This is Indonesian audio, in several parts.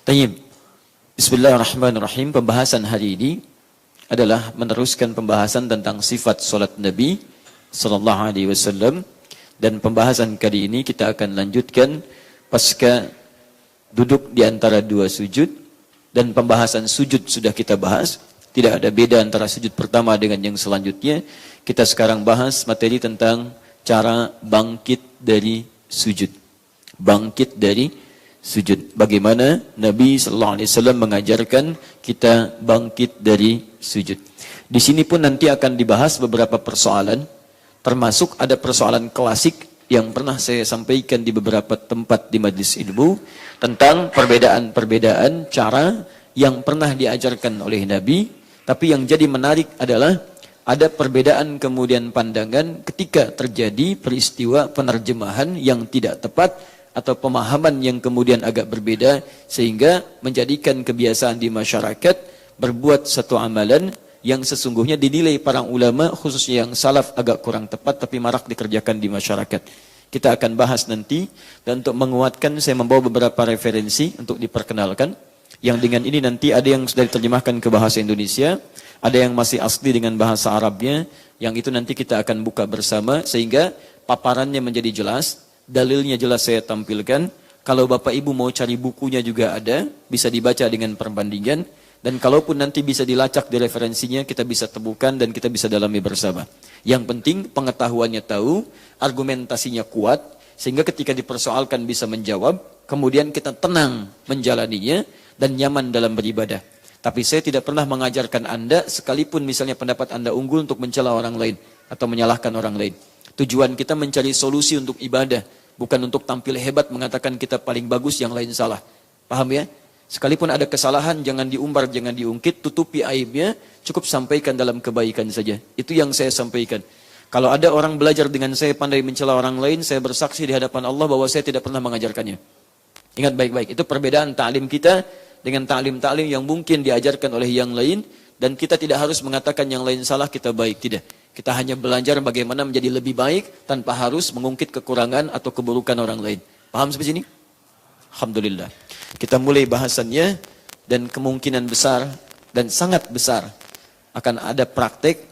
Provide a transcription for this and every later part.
Tayyib. Bismillahirrahmanirrahim. Pembahasan hari ini adalah meneruskan pembahasan tentang sifat solat Nabi sallallahu alaihi wasallam, dan pembahasan kali ini kita akan lanjutkan pasca duduk di antara dua sujud, dan pembahasan sujud sudah kita bahas. Tidak ada beda antara sujud pertama dengan yang selanjutnya. Kita sekarang bahas materi tentang cara bangkit dari sujud. Bangkit dari sujud. Bagaimana Nabi sallallahu alaihi wasallam mengajarkan kita bangkit dari sujud. Di sini pun nanti akan dibahas beberapa persoalan, termasuk ada persoalan klasik yang pernah saya sampaikan di beberapa tempat di majlis ilmu tentang perbedaan-perbedaan cara yang pernah diajarkan oleh Nabi, tapi yang jadi menarik adalah ada perbedaan kemudian pandangan ketika terjadi peristiwa penerjemahan yang tidak tepat atau pemahaman yang kemudian agak berbeda, sehingga menjadikan kebiasaan di masyarakat berbuat satu amalan yang sesungguhnya dinilai para ulama khususnya yang salaf agak kurang tepat tapi marak dikerjakan di masyarakat. Kita akan bahas nanti, dan untuk menguatkan saya membawa beberapa referensi untuk diperkenalkan, yang dengan ini nanti ada yang sudah diterjemahkan ke bahasa Indonesia, ada yang masih asli dengan bahasa Arabnya, yang itu nanti kita akan buka bersama sehingga paparannya menjadi jelas. Dalilnya jelas saya tampilkan. Kalau Bapak Ibu mau cari bukunya juga ada, bisa dibaca dengan perbandingan. Dan kalaupun nanti bisa dilacak di referensinya, kita bisa temukan dan kita bisa dalami bersama. Yang penting pengetahuannya tahu, argumentasinya kuat, sehingga ketika dipersoalkan bisa menjawab, kemudian kita tenang menjalaninya dan nyaman dalam beribadah. Tapi saya tidak pernah mengajarkan Anda, sekalipun misalnya pendapat Anda unggul, untuk mencela orang lain atau menyalahkan orang lain. Tujuan kita mencari solusi untuk ibadah, bukan untuk tampil hebat mengatakan kita paling bagus, yang lain salah. Paham ya? Sekalipun ada kesalahan, jangan diumbar, jangan diungkit, tutupi aibnya, cukup sampaikan dalam kebaikan saja. Itu yang saya sampaikan. Kalau ada orang belajar dengan saya pandai mencela orang lain, saya bersaksi di hadapan Allah bahwa saya tidak pernah mengajarkannya. Ingat baik-baik, itu perbedaan ta'lim kita dengan ta'lim-ta'lim yang mungkin diajarkan oleh yang lain, dan kita tidak harus mengatakan yang lain salah, kita baik, tidak. Kita hanya belajar bagaimana menjadi lebih baik tanpa harus mengungkit kekurangan atau keburukan orang lain. Paham sampai sini? Alhamdulillah. Kita mulai bahasannya, dan kemungkinan besar dan sangat besar akan ada praktek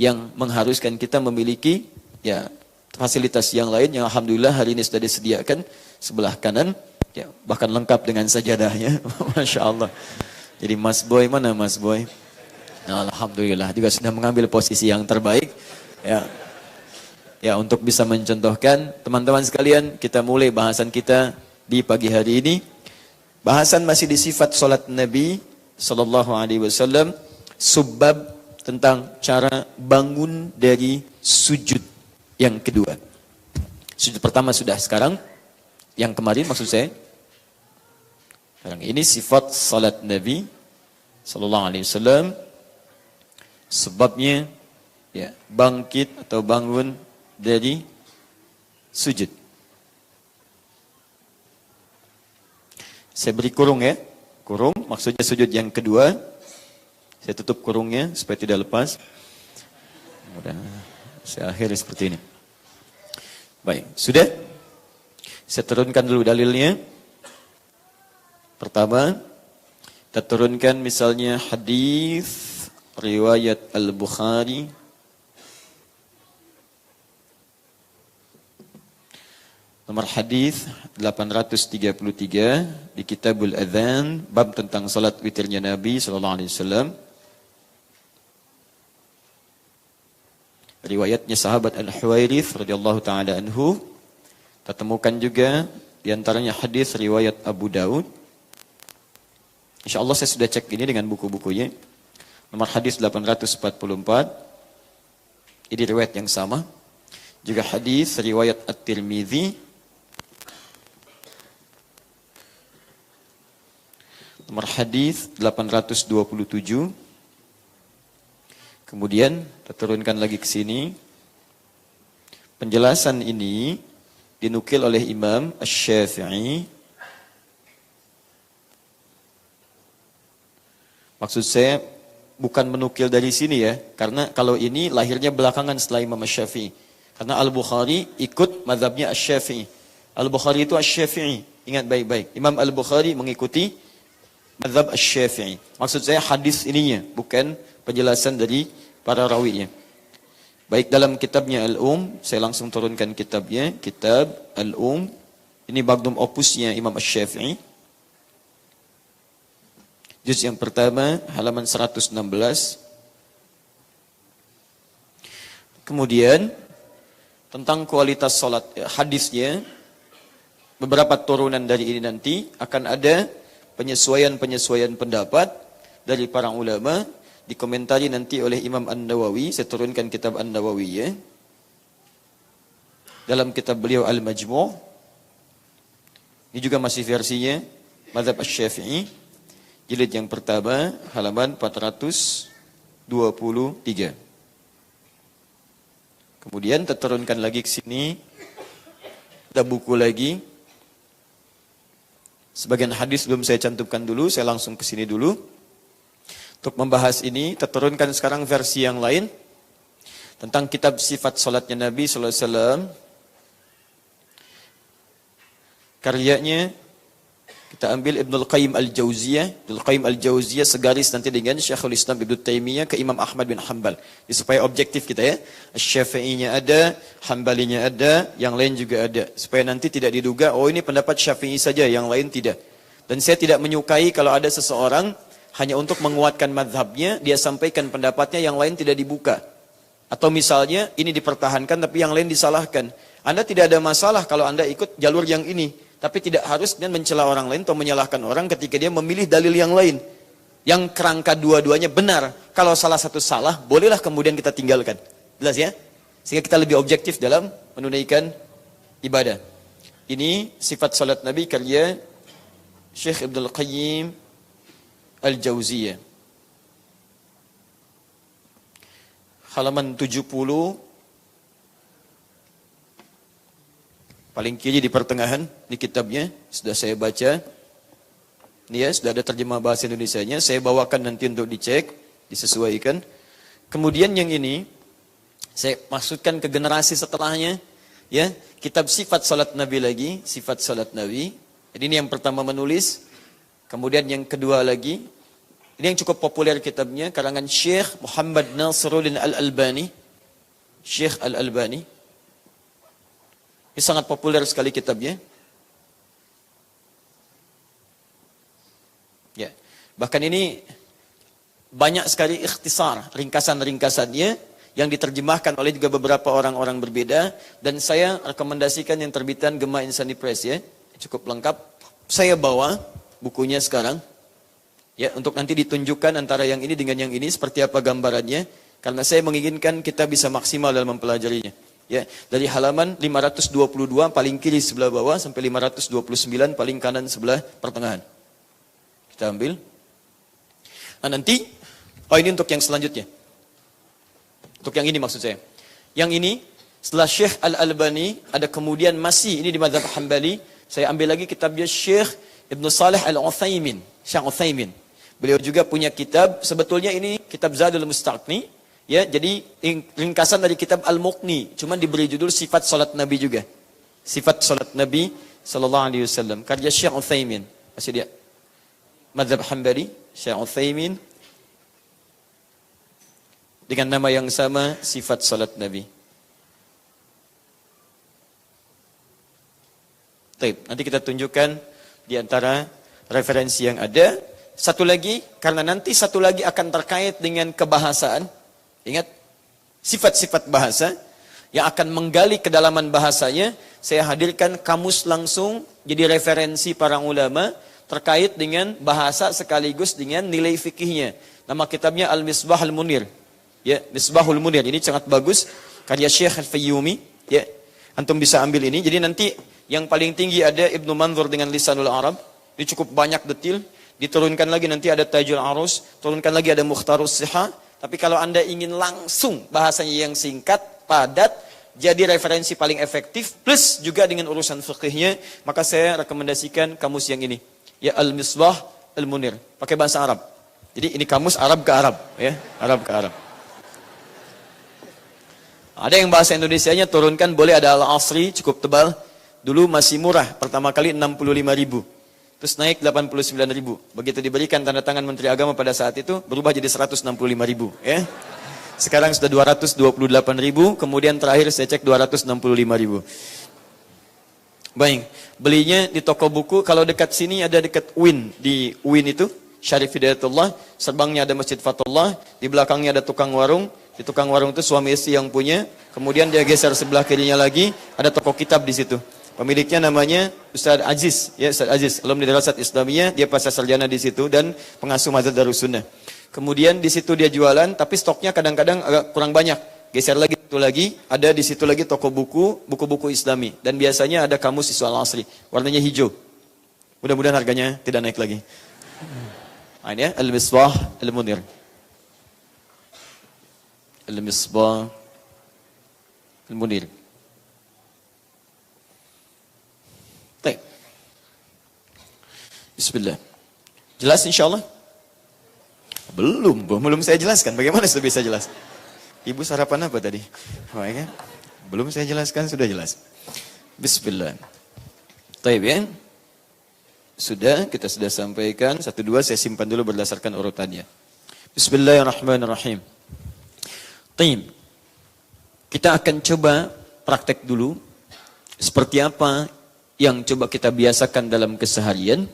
yang mengharuskan kita memiliki ya fasilitas yang lain yang alhamdulillah hari ini sudah disediakan sebelah kanan, ya bahkan lengkap dengan sajadahnya. Masya Allah. Jadi Mas Boy, mana Mas Boy? Nah, alhamdulillah juga sudah mengambil posisi yang terbaik, ya untuk bisa mencontohkan teman-teman sekalian. Kita mulai bahasan kita di pagi hari ini. Bahasan masih di sifat solat Nabi sallallahu alaihi wasallam, subbab tentang cara bangun dari sujud yang kedua. Sujud pertama sudah, sekarang yang kemarin maksud saya. Sekarang ini sifat solat Nabi sallallahu alaihi wasallam. Sebabnya ya bangkit atau bangun dari sujud. Saya beri kurung ya. Kurung maksudnya sujud yang kedua. Saya tutup kurungnya supaya tidak lepas. Mudah saya akhiri seperti ini. Baik, sudah? Saya turunkan dulu dalilnya. Pertama, kita turunkan misalnya hadis riwayat Al-Bukhari nomor hadis 833 di Kitabul Adzan, bab tentang salat witirnya Nabi sallallahu alaihi wasallam. Riwayatnya sahabat Al-Huwairits radhiyallahu taala anhu. Kita temukan juga di antaranya hadis riwayat Abu Daud. Insyaallah saya sudah cek ini dengan buku-bukunya. Nomor hadis 844. Ini riwayat yang sama. Juga hadis riwayat At-Tirmidzi. Nomor hadis 827. Kemudian kita turunkan lagi ke sini. Penjelasan ini dinukil oleh Imam Asy-Syafi'i. Maksud saya bukan menukil dari sini ya, karena kalau ini lahirnya belakangan setelah Imam Asy-Syafi'i. Karena Al-Bukhari ikut mazhabnya Asy-Syafi'i. Al-Bukhari itu Asy-Syafi'i. Ingat baik-baik. Imam Al-Bukhari mengikuti mazhab Asy-Syafi'i. Maksud saya hadis ininya, bukan penjelasan dari para rawinya. Baik, dalam kitabnya saya langsung turunkan kitabnya, kitab ini magnum opusnya Imam Asy-Syafi'i. Juz yang pertama, halaman 116. Kemudian, tentang kualitas salat, hadisnya, beberapa turunan dari ini nanti akan ada penyesuaian-penyesuaian pendapat dari para ulama, dikomentari nanti oleh Imam An-Nawawi. Saya turunkan kitab An-Nawawi ya. Dalam kitab beliau Al-Majmu'. Ini juga masih versinya mazhab Asy-Syafi'i. Jilid yang pertama, halaman 423. Kemudian terturunkan lagi ke sini. Ada buku lagi. Sebagian hadis belum saya cantumkan dulu, saya langsung ke sini dulu. Untuk membahas ini, terturunkan sekarang versi yang lain tentang kitab sifat salatnya Nabi sallallahu alaihi wasallam. Karyanya kita ambil Ibnul Qayyim Al-Jauziyah. Ibnul Qayyim Al-Jauziyah segaris nanti dengan Syekhul Islam Ibnu Taimiyah ke Imam Ahmad bin Hanbal. Jadi supaya objektif kita ya. Syafi'inya ada, Hanbalinya ada, yang lain juga ada. Supaya nanti tidak diduga, oh ini pendapat Syafi'i saja, yang lain tidak. Dan saya tidak menyukai kalau ada seseorang hanya untuk menguatkan mazhabnya, dia sampaikan pendapatnya, yang lain tidak dibuka. Atau misalnya ini dipertahankan tapi yang lain disalahkan. Anda tidak ada masalah kalau Anda ikut jalur yang ini. Tapi tidak harus dengan mencela orang lain atau menyalahkan orang ketika dia memilih dalil yang lain. Yang kerangka dua-duanya benar. Kalau salah satu salah, bolehlah kemudian kita tinggalkan. Jelas ya? Sehingga kita lebih objektif dalam menunaikan ibadah. Ini sifat salat Nabi karya Syekh Ibnul Qayyim Al-Jauziyah. Halaman 70. Paling kiri di pertengahan, di kitabnya, sudah saya baca. Ini ya, sudah ada terjemah bahasa Indonesianya. Saya bawakan nanti untuk dicek, disesuaikan. Kemudian yang ini, saya maksudkan ke generasi setelahnya. Ya, kitab sifat salat Nabi lagi, sifat salat Nabi. Jadi ini yang pertama menulis. Kemudian yang kedua lagi, ini yang cukup populer kitabnya, karangan Syekh Muhammad Nasiruddin Al-Albani. Syekh Al-Albani. Ini sangat populer sekali kitabnya. Ya, bahkan ini banyak sekali ikhtisar, ringkasan-ringkasannya yang diterjemahkan oleh juga beberapa orang-orang berbeda, dan saya rekomendasikan yang terbitan Gema Insani Press ya. Cukup lengkap. Saya bawa bukunya sekarang. Ya, untuk nanti ditunjukkan antara yang ini dengan yang ini seperti apa gambarannya, karena saya menginginkan kita bisa maksimal dalam mempelajarinya. Ya, dari halaman 522 paling kiri sebelah bawah sampai 529 paling kanan sebelah pertengahan. Kita ambil. Nah nanti, ini untuk yang selanjutnya. Untuk yang ini maksud saya. Yang ini, setelah Syekh Al-Albani, ada kemudian masih, ini di mazhab Hanbali, saya ambil lagi kitabnya Syekh Ibn Salih Al-Utsaimin. Syekh Utsaimin. Beliau juga punya kitab, sebetulnya ini kitab Zadul Mustaqni. Ya, jadi ringkasan dari kitab Al-Muqni, cuman diberi judul Sifat Salat Nabi juga. Sifat Salat Nabi sallallahu alaihi wasallam karya Syekh Utsaimin. Masih dia. Mazhab Hanbali, Syekh Utsaimin. Dengan nama yang sama, Sifat Salat Nabi. Baik, nanti kita tunjukkan di antara referensi yang ada. Satu lagi, karena nanti satu lagi akan terkait dengan kebahasaan. Ingat, sifat-sifat bahasa yang akan menggali kedalaman bahasanya, saya hadirkan kamus langsung jadi referensi para ulama terkait dengan bahasa sekaligus dengan nilai fikihnya. Nama kitabnya Al-Misbah Al-Munir. Ya, Misbahul Munir. Ini sangat bagus karya Syekh Al-Fayyumi. Ya, antum bisa ambil ini. Jadi nanti yang paling tinggi ada Ibnu Manzur dengan Lisanul Arab. Ini cukup banyak detil. Diturunkan lagi nanti ada Tajul Arus, turunkan lagi ada Mukhtarus Sihah. Tapi kalau Anda ingin langsung bahasanya yang singkat, padat, jadi referensi paling efektif, plus juga dengan urusan fikihnya, maka saya rekomendasikan kamus yang ini. Ya, Al-Misbah Al-Munir. Pakai bahasa Arab. Jadi ini kamus Arab ke Arab. Ya, Arab ke Arab. Ada yang bahasa Indonesianya turunkan, boleh ada Al-Asri, cukup tebal. Dulu masih murah, pertama kali 65.000. terus naik 89.000. Begitu diberikan tanda tangan Menteri Agama pada saat itu, berubah jadi 165.000. Ya. Sekarang sudah 228.000, kemudian terakhir saya cek 265.000. Baik, belinya di toko buku, kalau dekat sini ada dekat UIN, di UIN itu, Syarif Hidayatullah, serbangnya ada Masjid Fatullah, di belakangnya ada tukang warung, di tukang warung itu suami istri yang punya, kemudian dia geser sebelah kirinya lagi, ada toko kitab di situ. Pemiliknya namanya Ustaz Aziz, ya Ustaz Aziz, alumni Darasat Islamiyah, dia pasca sarjana di situ dan pengasuh Mazhab Darussunnah. Kemudian di situ dia jualan, tapi stoknya kadang-kadang agak kurang banyak. Geser lagi itu lagi, ada di situ lagi toko buku, buku-buku Islami, dan biasanya ada kamus Siswa Al-Asri, warnanya hijau. Mudah-mudahan harganya tidak naik lagi. Nah, ini ya, Al-Misbah Al-Munir. Al-Misbah Al-Munir. Baik. Bismillah. Jelas insyaallah? Belum saya jelaskan. Bagaimana sudah bisa jelas? Ibu sarapan apa tadi? Makanya belum saya jelaskan sudah jelas. Bismillah. Baik ya. Sudah, kita sudah sampaikan. 1, 2, saya simpan dulu berdasarkan urutannya. Bismillahirrahmanirrahim. Baik. Kita akan coba praktek dulu. Seperti apa yang coba kita biasakan dalam keseharian,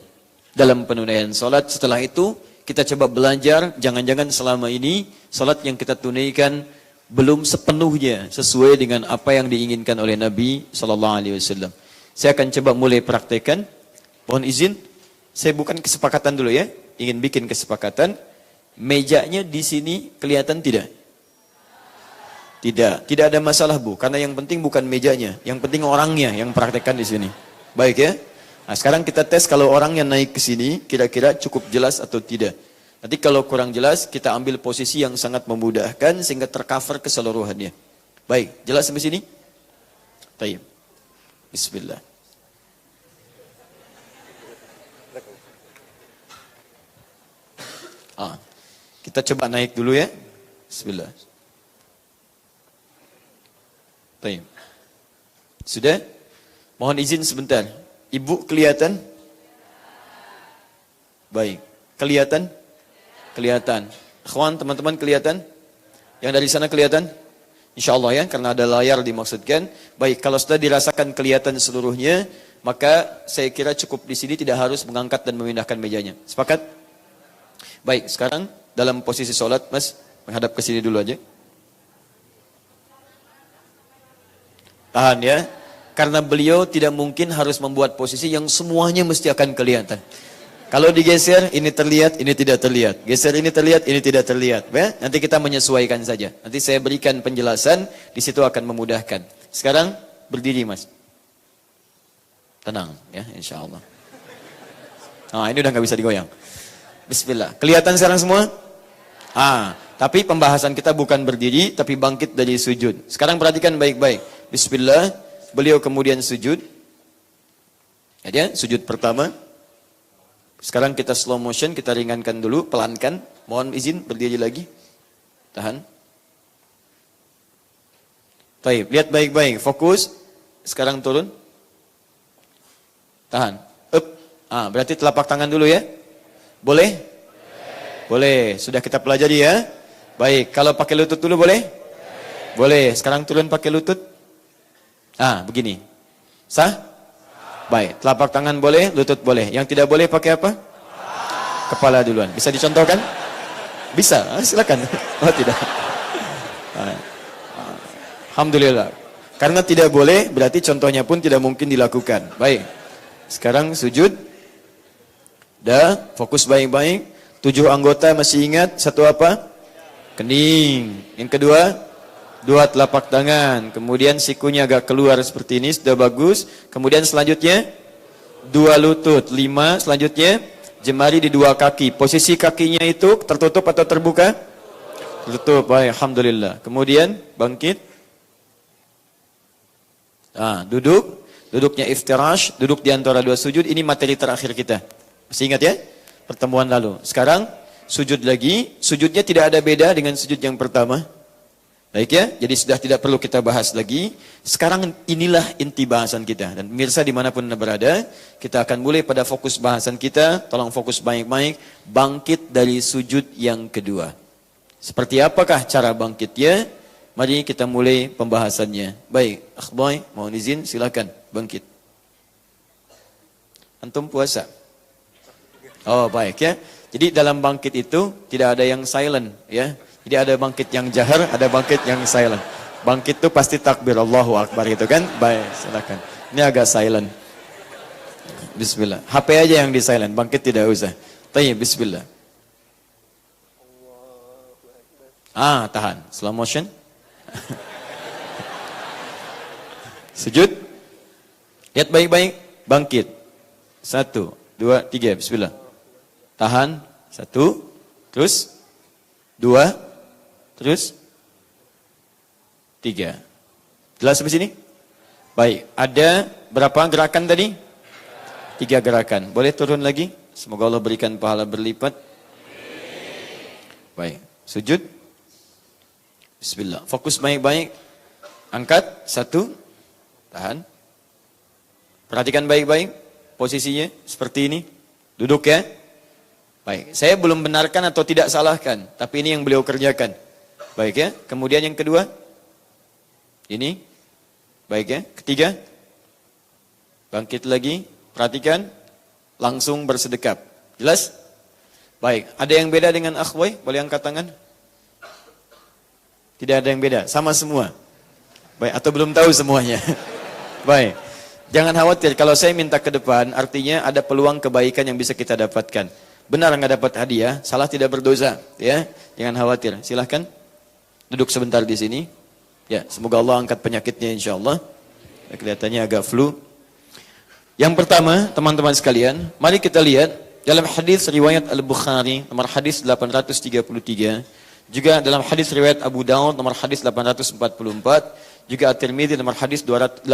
dalam penunaian salat. Setelah itu, kita coba belajar, jangan-jangan selama ini, salat yang kita tunaikan belum sepenuhnya sesuai dengan apa yang diinginkan oleh Nabi SAW. Saya akan coba mulai praktekkan. Mohon izin, saya bukan kesepakatan dulu ya. Ingin bikin kesepakatan. Mejanya di sini kelihatan tidak? Tidak ada masalah Bu. Karena yang penting bukan mejanya. Yang penting orangnya yang praktekkan di sini. Baik ya. Nah sekarang kita tes kalau orangnya naik ke sini, kira-kira cukup jelas atau tidak. Nanti kalau kurang jelas, kita ambil posisi yang sangat memudahkan sehingga tercover keseluruhannya. Baik, jelas sampai sini? Baik. Bismillah. Kita coba naik dulu ya. Bismillah. Baik. Sudah? Mohon izin sebentar. Ibu kelihatan? Baik. Kelihatan? Kelihatan. Ikhwan, teman-teman kelihatan? Yang dari sana kelihatan? InsyaAllah ya, karena ada layar dimaksudkan. Baik, kalau sudah dirasakan kelihatan seluruhnya, maka saya kira cukup di sini, tidak harus mengangkat dan memindahkan mejanya. Sepakat? Baik, sekarang dalam posisi sholat, Mas, menghadap ke sini dulu aja. Tahan ya, karena beliau tidak mungkin harus membuat posisi yang semuanya mesti akan kelihatan. Kalau digeser, ini terlihat, ini tidak terlihat. Geser ini terlihat, ini tidak terlihat. Ya? Nanti kita menyesuaikan saja. Nanti saya berikan penjelasan, di situ akan memudahkan. Sekarang berdiri, Mas. Tenang, ya, insya Allah. Nah, ini udah nggak bisa digoyang. Bismillah. Kelihatan sekarang semua? Tapi pembahasan kita bukan berdiri, tapi bangkit dari sujud. Sekarang perhatikan baik-baik. Bismillah. Beliau kemudian sujud. Ya, sujud pertama. Sekarang kita slow motion, kita ringankan dulu, pelankan. Mohon izin berdiri lagi. Tahan. Baik, lihat baik-baik. Fokus. Sekarang turun. Tahan. Up. Berarti telapak tangan dulu ya. Boleh? Boleh. Sudah kita pelajari ya. Baik, kalau pakai lutut dulu boleh? Boleh. Sekarang turun pakai lutut. Begini. Sah? Baik, telapak tangan boleh, lutut boleh. Yang tidak boleh pakai apa? Kepala duluan. Bisa dicontohkan? Bisa, silakan. Oh tidak. Alhamdulillah. Karena tidak boleh, berarti contohnya pun tidak mungkin dilakukan. Baik. Sekarang sujud. Dah, fokus baik-baik. 7 anggota masih ingat? 1 apa? Kening. Yang kedua? 2 telapak tangan. Kemudian sikunya agak keluar seperti ini. Sudah bagus. Kemudian selanjutnya 2 lutut. 5. Selanjutnya jemari di 2 kaki. Posisi kakinya itu tertutup atau terbuka? Tertutup. Baik, alhamdulillah. Kemudian bangkit. Duduk. Duduknya iftirash. Duduk di antara 2 sujud. Ini materi terakhir kita. Masih ingat ya? Pertemuan lalu. Sekarang sujud lagi. Sujudnya tidak ada beda dengan sujud yang pertama. Baik ya, jadi sudah tidak perlu kita bahas lagi. Sekarang inilah inti bahasan kita. Dan pemirsa dimanapun Anda berada, kita akan mulai pada fokus bahasan kita. Tolong fokus baik-baik, bangkit dari sujud yang kedua. Seperti apakah cara bangkitnya? Mari kita mulai pembahasannya. Baik, akhboy, mohon izin, silakan bangkit. Antum puasa? Oh baik ya. Jadi dalam bangkit itu tidak ada yang silent ya. Jadi ada bangkit yang jahar, ada bangkit yang silent. Bangkit itu pasti takbir Allahu Akbar gitu kan. Baik, silakan. Ini agak silent. Bismillah. HP aja yang di silent, bangkit tidak usah. Tayyib, bismillah. Tahan. Slow motion. Sujud. Lihat baik-baik. Bangkit. 1, 2, 3. Bismillah. Tahan. 1. Terus. 2. Terus. 3. Jelas sampai sini? Baik. Ada berapa gerakan tadi? 3 gerakan. Boleh turun lagi? Semoga Allah berikan pahala berlipat. Baik. Sujud. Bismillah. Fokus baik-baik. Angkat. 1. Tahan. Perhatikan baik-baik. Posisinya seperti ini. Duduk ya. Baik. Saya belum benarkan atau tidak salahkan. Tapi ini yang beliau kerjakan. Baik ya. Kemudian yang kedua. Ini. Baik ya. Ketiga. Bangkit lagi. Perhatikan. Langsung bersedekap. Jelas? Baik. Ada yang beda dengan akhwai? Boleh angkat tangan? Tidak ada yang beda. Sama semua. Baik. Atau belum tahu semuanya? Baik. Jangan khawatir. Kalau saya minta ke depan, artinya ada peluang kebaikan yang bisa kita dapatkan. Benar nggak dapat hadiah, salah tidak berdosa. Ya, jangan khawatir. Silahkan duduk sebentar di sini. Ya, semoga Allah angkat penyakitnya insyaallah. Kelihatannya agak flu. Yang pertama, teman-teman sekalian, mari kita lihat dalam hadis riwayat Al-Bukhari nomor hadis 833, juga dalam hadis riwayat Abu Daud nomor hadis 844, juga At-Tirmidzi nomor hadis 827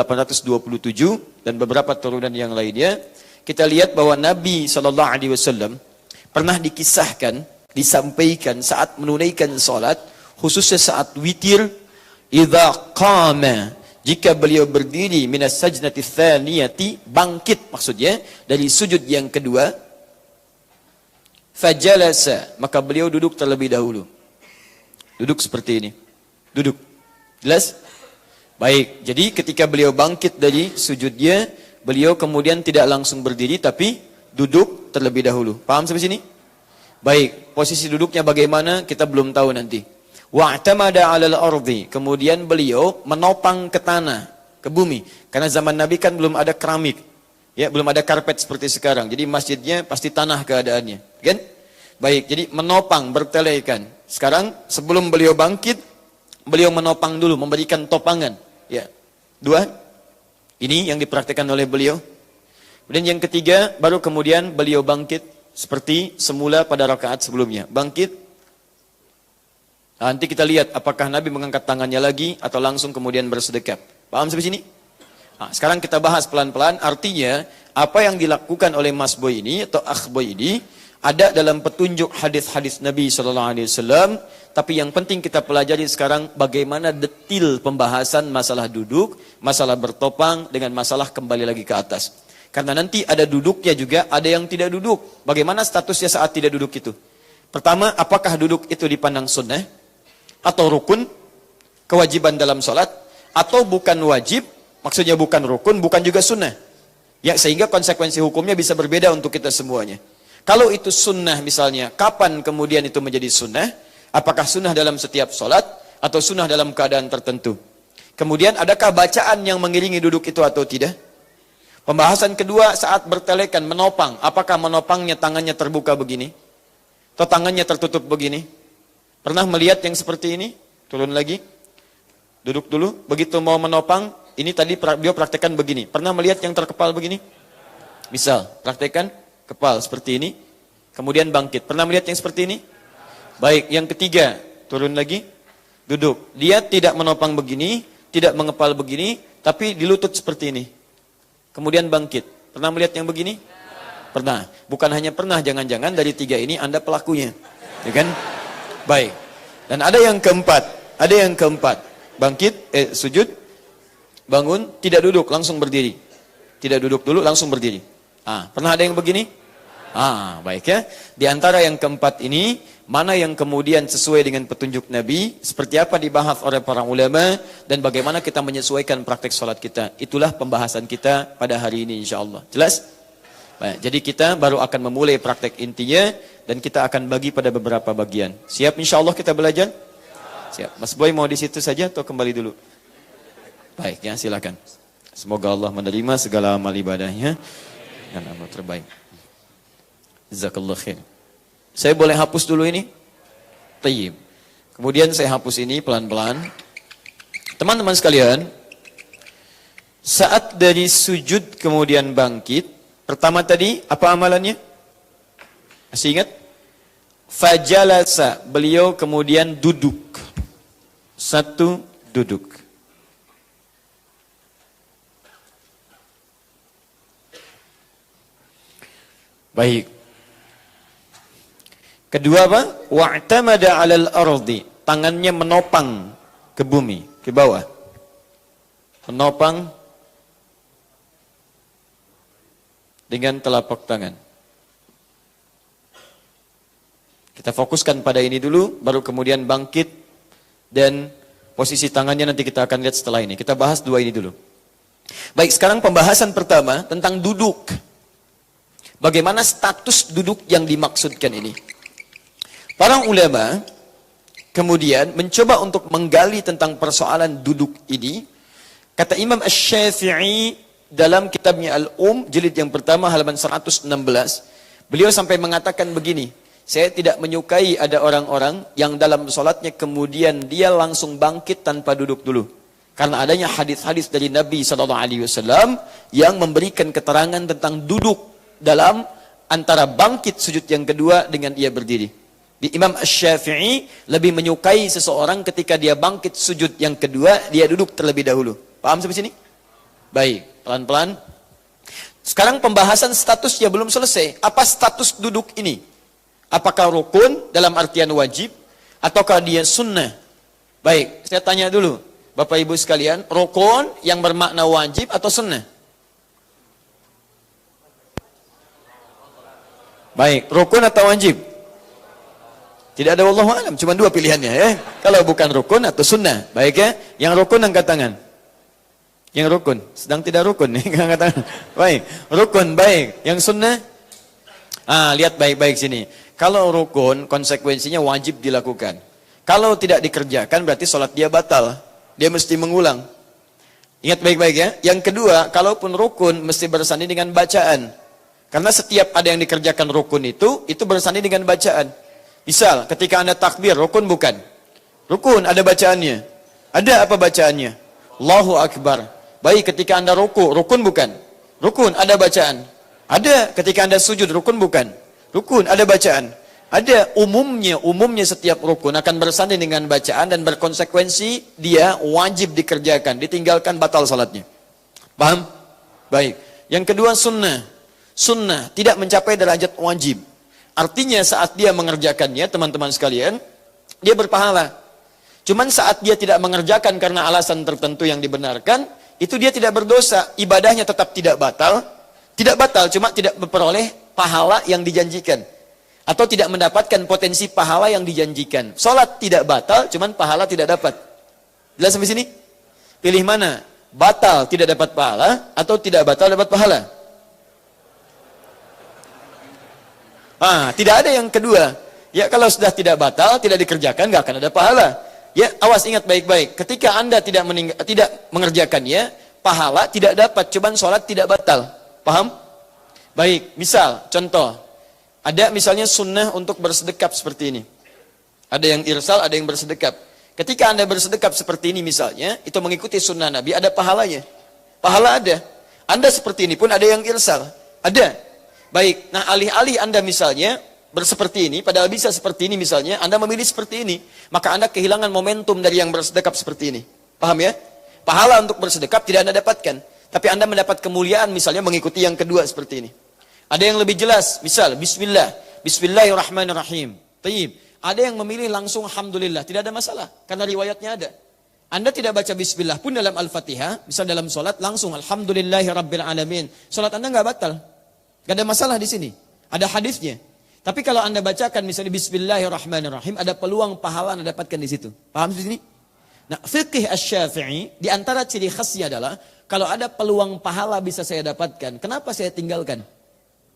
dan beberapa turunan yang lainnya. Kita lihat bahwa Nabi SAW pernah dikisahkan, disampaikan saat menunaikan salat, khususnya saat witir, idza qama, jika beliau berdiri minas sajdati tsaniyati, bangkit maksudnya dari sujud yang kedua, fajalasa, maka beliau duduk terlebih dahulu. Duduk seperti ini. Duduk. Jelas? Baik, jadi ketika beliau bangkit dari sujudnya, beliau kemudian tidak langsung berdiri tapi duduk terlebih dahulu. Paham sampai sini? Baik, posisi duduknya bagaimana kita belum tahu nanti. Wa'tamada 'alal ardi, kemudian beliau menopang ke tanah, ke bumi. Karena zaman Nabi kan belum ada keramik. Ya, belum ada karpet seperti sekarang. Jadi masjidnya pasti tanah keadaannya, kan? Baik, jadi menopang, bertelekan. Sekarang sebelum beliau bangkit, beliau menopang dulu, memberikan topangan. Ya. 2. Ini yang dipraktikkan oleh beliau. Kemudian yang ketiga, baru kemudian beliau bangkit seperti semula pada rakaat sebelumnya. Bangkit. Nanti kita lihat apakah Nabi mengangkat tangannya lagi atau langsung kemudian bersedekap. Paham sampai sini? Nah, sekarang kita bahas pelan-pelan. Artinya apa yang dilakukan oleh Mas Boy ini atau Akh Boy ini ada dalam petunjuk hadis-hadis Nabi SAW. Tapi yang penting kita pelajari sekarang bagaimana detil pembahasan masalah duduk, masalah bertopang dengan masalah kembali lagi ke atas. Karena nanti ada duduknya juga, ada yang tidak duduk. Bagaimana statusnya saat tidak duduk itu? Pertama, apakah duduk itu dipandang sunnah? Atau rukun? Kewajiban dalam sholat? Atau bukan wajib? Maksudnya bukan rukun, bukan juga sunnah. Ya, sehingga konsekuensi hukumnya bisa berbeda untuk kita semuanya. Kalau itu sunnah misalnya, kapan kemudian itu menjadi sunnah? Apakah sunnah dalam setiap sholat? Atau sunnah dalam keadaan tertentu? Kemudian adakah bacaan yang mengiringi duduk itu atau tidak? Pembahasan kedua saat bertelekan, menopang. Apakah menopangnya tangannya terbuka begini? Atau tangannya tertutup begini? Pernah melihat yang seperti ini? Turun lagi. Duduk dulu. Begitu mau menopang, ini tadi dia praktekkan begini. Pernah melihat yang terkepal begini? Misal, praktekkan kepal seperti ini. Kemudian bangkit. Pernah melihat yang seperti ini? Baik, yang ketiga. Turun lagi. Duduk. Dia tidak menopang begini, tidak mengepal begini, tapi di lutut seperti ini. Kemudian bangkit. Pernah melihat yang begini? Pernah. Bukan hanya pernah, jangan-jangan dari 3 ini Anda pelakunya. Ya kan? Baik. Dan ada yang keempat. Ada yang keempat, bangkit, sujud, bangun, tidak duduk, langsung berdiri. Tidak duduk dulu, langsung berdiri. Pernah ada yang begini? Baik ya. Di antara yang keempat ini, mana yang kemudian sesuai dengan petunjuk Nabi, seperti apa dibahas oleh para ulama, dan bagaimana kita menyesuaikan praktek sholat kita. Itulah pembahasan kita pada hari ini insyaAllah. Jelas? Baik, jadi kita baru akan memulai praktek intinya, dan kita akan bagi pada beberapa bagian. Siap insyaAllah kita belajar? Siap. Mas Boy mau di situ saja atau kembali dulu? Baik ya, silakan. Semoga Allah menerima segala amal ibadahnya dan amal terbaik. Jazakallah khair. Saya boleh hapus dulu ini? Tayyib. Kemudian saya hapus ini pelan-pelan. Teman-teman sekalian, saat dari sujud kemudian bangkit, pertama tadi apa amalannya? Masih ingat? Fajalasa, beliau kemudian duduk. Satu, duduk. Baik. Kedua apa? Wa'tamada 'alal ardi. Tangannya menopang ke bumi, ke bawah. Menopang dengan telapak tangan. Kita fokuskan pada ini dulu, baru kemudian bangkit, dan posisi tangannya nanti kita akan lihat setelah ini. Kita bahas dua ini dulu. Baik, sekarang pembahasan pertama tentang duduk. Bagaimana status duduk yang dimaksudkan ini? Para ulama kemudian mencoba untuk menggali tentang persoalan duduk ini. Kata Imam Asy-Syafi'i dalam kitabnya jilid yang pertama halaman 116, beliau sampai mengatakan begini, saya tidak menyukai ada orang-orang yang dalam sholatnya kemudian dia langsung bangkit tanpa duduk dulu. Karena adanya hadis-hadis dari Nabi SAW yang memberikan keterangan tentang duduk dalam antara bangkit sujud yang kedua dengan ia berdiri. Di Imam Asy-Syafi'i lebih menyukai seseorang ketika dia bangkit sujud yang kedua, dia duduk terlebih dahulu. Paham sampai sini? Baik, pelan-pelan. Sekarang pembahasan statusnya belum selesai. Apa status duduk ini? Apakah rukun dalam artian wajib, ataukah dia sunnah? Baik, saya tanya dulu, Bapak Ibu sekalian, rukun yang bermakna wajib atau sunnah? Baik, rukun atau wajib? Tidak ada wallahu alam, cuma dua pilihannya ya. Kalau bukan rukun atau sunnah. Baik ya, yang rukun angkat tangan. Yang rukun, sedang tidak rukun nih, angkat tangan. Baik, rukun baik. Yang sunnah? Lihat baik-baik sini. Kalau rukun, konsekuensinya wajib dilakukan. Kalau tidak dikerjakan, berarti sholat dia batal. Dia mesti mengulang. Ingat baik-baik ya. Yang kedua, kalaupun rukun, mesti bersanding dengan bacaan. Karena setiap ada yang dikerjakan rukun itu bersanding dengan bacaan. Misal, ketika Anda takbir, rukun bukan? Rukun, ada bacaannya. Ada apa bacaannya? Allahu Akbar. Baik, ketika Anda rukun bukan? Rukun, ada bacaan. Ada ketika Anda sujud, rukun bukan? Rukun, ada bacaan. Ada umumnya setiap rukun akan bersanding dengan bacaan dan berkonsekuensi dia wajib dikerjakan, ditinggalkan batal salatnya. Paham? Baik. Yang kedua sunnah. Sunnah tidak mencapai derajat wajib. Artinya saat dia mengerjakannya, teman-teman sekalian, dia berpahala. Cuman saat dia tidak mengerjakan karena alasan tertentu yang dibenarkan, itu dia tidak berdosa. Ibadahnya tetap tidak batal. Tidak batal, cuma tidak memperoleh pahala yang dijanjikan. Atau tidak mendapatkan potensi pahala yang dijanjikan. Salat tidak batal, cuman pahala tidak dapat. Jelas sampai sini? Pilih mana? Batal tidak dapat pahala, atau tidak batal dapat pahala? Tidak ada yang kedua. Ya kalau sudah tidak batal, tidak dikerjakan, nggak akan ada pahala. Ya awas, ingat baik-baik. Ketika Anda tidak mengerjakannya, pahala tidak dapat, cuman sholat tidak batal. Paham? Baik, misal, contoh. Ada misalnya sunnah untuk bersedekap seperti ini. Ada yang irsal, ada yang bersedekap. Ketika Anda bersedekap seperti ini misalnya, itu mengikuti sunnah Nabi, ada pahalanya. Pahala ada. Anda seperti ini pun ada yang irsal. Ada. Baik, nah alih-alih Anda misalnya berseperti ini, padahal bisa seperti ini misalnya, Anda memilih seperti ini, maka Anda kehilangan momentum dari yang bersedekap seperti ini. Paham ya? Pahala untuk bersedekap tidak Anda dapatkan, tapi Anda mendapat kemuliaan misalnya mengikuti yang kedua seperti ini. Ada yang lebih jelas, misal bismillah, bismillahirrahmanirrahim. Tayyib. Ada yang memilih langsung alhamdulillah, tidak ada masalah karena riwayatnya ada. Anda tidak baca bismillah pun dalam Al-Fatihah, bisa dalam solat langsung alhamdulillahirabbil alamin. Solat Anda nggak batal. Nggak ada masalah di sini. Ada hadisnya. Tapi kalau Anda bacakan misalnya bismillahirrahmanirrahim, ada peluang pahala Anda dapatkan di situ. Paham di sini? Nah, fiqh Asy-Syafi'i di antara ciri khasnya adalah kalau ada peluang pahala bisa saya dapatkan, kenapa saya tinggalkan?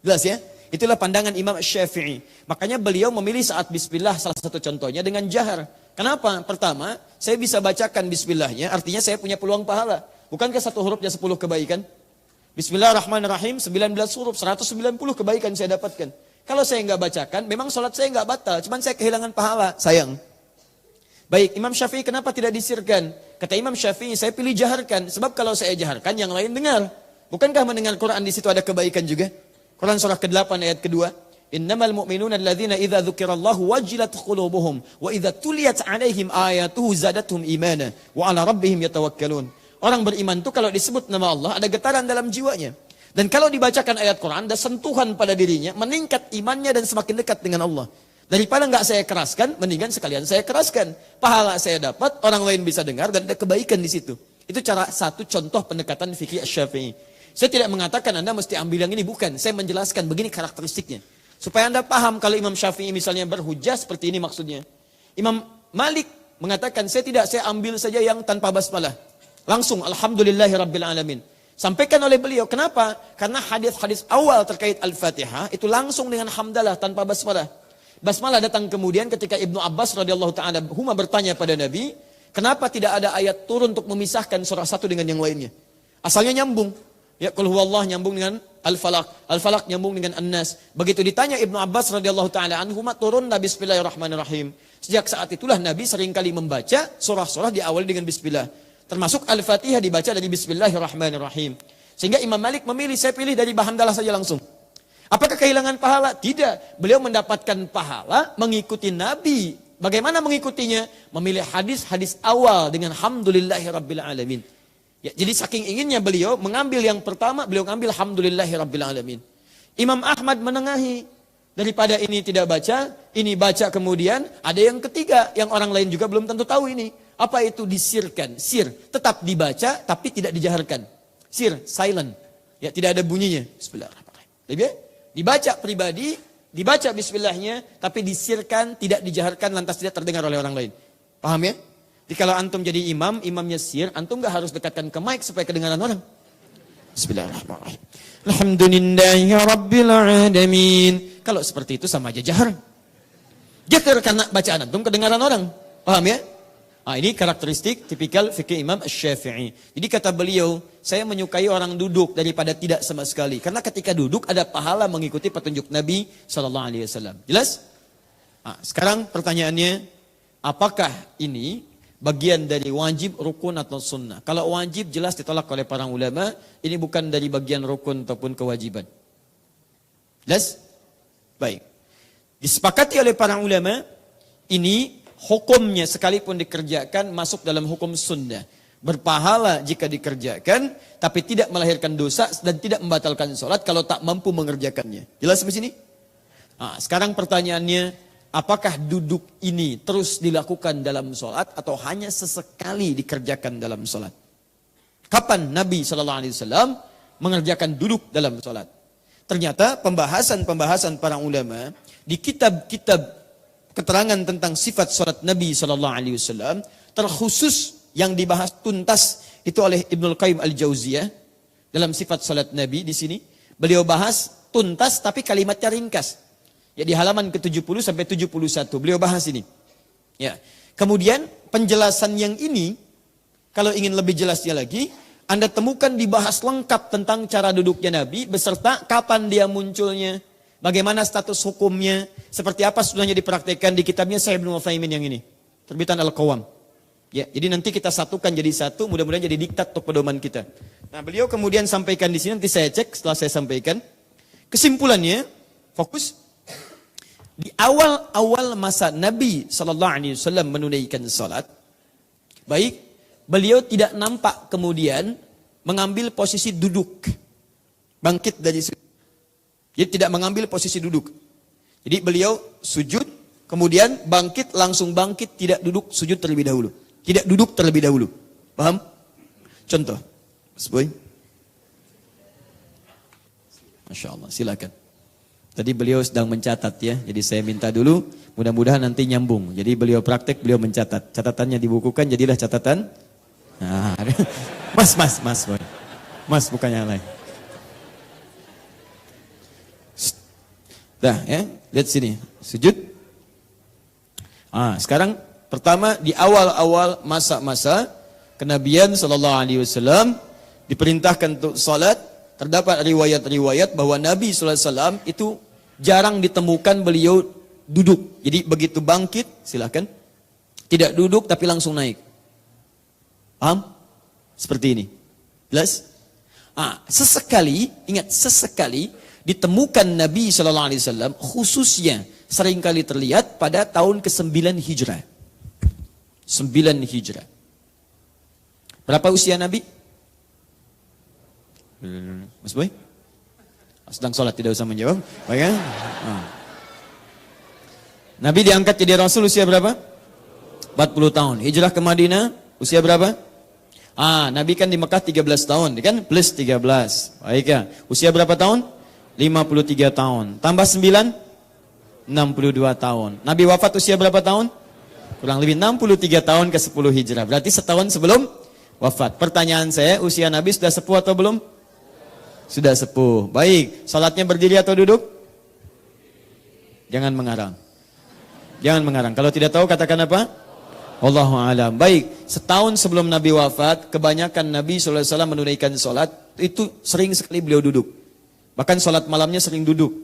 Jelas ya? Itulah pandangan Imam Asy-Syafi'i. Makanya beliau memilih saat bismillah salah satu contohnya dengan jahar. Kenapa? Pertama, saya bisa bacakan bismillahnya, artinya saya punya peluang pahala. Bukankah satu hurufnya 10 kebaikan? Bismillahirrahmanirrahim, 19 huruf, 190 kebaikan saya dapatkan. Kalau saya nggak bacakan, memang sholat saya nggak batal, cuman saya kehilangan pahala, sayang. Baik, Imam Syafi'i kenapa tidak disirkan? Kata Imam Syafi'i, saya pilih jaharkan, sebab kalau saya jaharkan, yang lain dengar. Bukankah mendengar Quran di situ ada kebaikan juga? Quran surah ke-8 ayat kedua. Innamal mu'minuna alladzina idza dzukirallahu wajilat qulubuhum wa idza tuliyat 'alaihim ayatuhu zadatuhum imana wa 'ala rabbihim yatawakkalun. Orang beriman itu kalau disebut nama Allah ada getaran dalam jiwanya. Dan kalau dibacakan ayat Quran ada sentuhan pada dirinya, meningkat imannya dan semakin dekat dengan Allah. Daripada enggak saya keraskan, mendingan sekalian saya keraskan. Pahala saya dapat, orang lain bisa dengar dan ada kebaikan di situ. Itu cara satu contoh pendekatan fikih Asy-Syafi'i. Saya tidak mengatakan Anda mesti ambil yang ini, bukan. Saya menjelaskan begini karakteristiknya. Supaya Anda paham kalau Imam Syafi'i misalnya berhujjah seperti ini maksudnya. Imam Malik mengatakan saya ambil saja yang tanpa basmalah. Langsung alhamdulillahirabbil alamin. Sampaikan oleh beliau. Kenapa? Karena hadis-hadis awal terkait Al-Fatihah itu langsung dengan hamdalah tanpa basmalah. Basmalah datang kemudian ketika Ibnu Abbas radhiyallahu taala huma bertanya pada Nabi, kenapa tidak ada ayat turun untuk memisahkan surah satu dengan yang lainnya? Asalnya nyambung. Ya, qul huwallah nyambung dengan Al-Falaq, Al-Falaq nyambung dengan An-Nas. Begitu ditanya Ibnu Abbas radhiyallahu taala anhuma turun bismillahirrahmanirrahim. Sejak saat itulah Nabi seringkali membaca surah-surah diawali dengan bismillah. Termasuk Al-Fatihah dibaca dari bismillahirrahmanirrahim. Sehingga Imam Malik memilih, saya pilih dari hamdalah saja langsung. Apakah kehilangan pahala? Tidak. Beliau mendapatkan pahala mengikuti Nabi. Bagaimana mengikutinya? Memilih hadis-hadis awal dengan hamdulillahirabbil alamin. Ya, jadi saking inginnya beliau mengambil yang pertama, beliau mengambil alhamdulillahirabbil alamin. Imam Ahmad menengahi, daripada ini tidak baca, ini baca kemudian, ada yang ketiga yang orang lain juga belum tentu tahu ini. Apa itu disirkan? Sir, tetap dibaca tapi tidak dijaharkan. Sir, silent. Ya, tidak ada bunyinya. Bismillahirrahmanirrahim. Dibaca pribadi, dibaca bismillahnya tapi disirkan, tidak dijaharkan lantas tidak terdengar oleh orang lain. Paham ya? Jadi kalau antum jadi imam, imamnya sir, antum gak harus dekatkan ke mic supaya kedengaran orang. Bismillahirrahmanirrahim. Alhamdulillahi rabbil alamin. Kalau seperti itu sama aja jahar. Jahar karena bacaan antum kedengaran orang. Paham ya? Nah, ini karakteristik tipikal fikih Imam Asy-Syafi'i. Jadi kata beliau, saya menyukai orang duduk daripada tidak sama sekali. Karena ketika duduk ada pahala mengikuti petunjuk Nabi SAW. Jelas? Nah, sekarang pertanyaannya, apakah ini bagian dari wajib, rukun atau sunnah? Kalau wajib jelas ditolak oleh para ulama, ini bukan dari bagian rukun ataupun kewajiban. Jelas? Baik. Disepakati oleh para ulama, ini hukumnya sekalipun dikerjakan masuk dalam hukum sunnah. Berpahala jika dikerjakan, tapi tidak melahirkan dosa dan tidak membatalkan sholat kalau tak mampu mengerjakannya. Jelas sampai sini? Nah, sekarang pertanyaannya, apakah duduk ini terus dilakukan dalam sholat atau hanya sesekali dikerjakan dalam sholat? Kapan Nabi SAW mengerjakan duduk dalam sholat? Ternyata pembahasan para ulama di kitab-kitab keterangan tentang sifat sholat Nabi SAW terkhusus yang dibahas tuntas itu oleh Ibnul Qayyim Al-Jauziyah dalam sifat sholat Nabi di sini. Beliau bahas tuntas tapi kalimatnya ringkas. Ya, di halaman ke-70 sampai 71 beliau bahas ini. Ya. Kemudian penjelasan yang ini kalau ingin lebih jelasnya lagi, Anda temukan dibahas lengkap tentang cara duduknya Nabi beserta kapan dia munculnya, bagaimana status hukumnya, seperti apa sudahnya dipraktekkan di kitabnya Syaikh Ibnu Utsaimin yang ini, terbitan Al-Qawam. Ya, jadi nanti kita satukan jadi satu, mudah-mudahan jadi diktat untuk pedoman kita. Nah, beliau kemudian sampaikan di sini, nanti saya cek setelah saya sampaikan. Kesimpulannya, fokus. Di awal-awal masa Nabi SAW menunaikan salat, baik, beliau tidak nampak kemudian mengambil posisi duduk, bangkit dari sujud. Jadi tidak mengambil posisi duduk. Jadi beliau sujud, kemudian bangkit, langsung bangkit, tidak duduk, sujud terlebih dahulu. Tidak duduk terlebih dahulu. Paham? Contoh. Mas Boy. Masya Allah, silakan. Tadi beliau sedang mencatat ya, jadi saya minta dulu, mudah-mudahan nanti nyambung. Jadi beliau praktek, beliau mencatat. Catatannya dibukukan, jadilah catatan. Nah, mas Boy. Mas bukan yang lain. Dah ya, lihat sini, sujud. Sekarang pertama di awal-awal masa-masa kenabian sallallahu alaihi wasallam diperintahkan untuk salat. Terdapat riwayat-riwayat bahwa Nabi sallallahu alaihi wasallam itu jarang ditemukan beliau duduk. Jadi begitu bangkit, silakan. Tidak duduk tapi langsung naik. Paham? Seperti ini. Jelas? Sesekali, ingat sesekali ditemukan Nabi sallallahu alaihi wasallam khususnya seringkali terlihat pada tahun ke-9 Hijrah. 9 Hijrah. Berapa usia Nabi? Mas Boy? Sedang sholat, tidak usah menjawab. Baik ya? Nabi diangkat jadi Rasul usia berapa? 40 tahun. Hijrah ke Madinah usia berapa? Nabi kan di Mekah 13 tahun, kan? Plus 13. Baik ya? Usia berapa tahun? 53 tahun. Tambah 9? 62 tahun. Nabi wafat usia berapa tahun? Kurang lebih 63 tahun ke 10 Hijrah. Berarti setahun sebelum wafat. Pertanyaan saya, usia Nabi sudah sepuh atau belum? Sudah sepuh. Baik, salatnya berdiri atau duduk? Jangan mengarang. Jangan mengarang. Kalau tidak tahu katakan apa? Wallahu a'lam. Baik, setahun sebelum Nabi wafat, kebanyakan Nabi sallallahu alaihi wasallam menunaikan salat itu sering sekali beliau duduk. Bahkan salat malamnya sering duduk,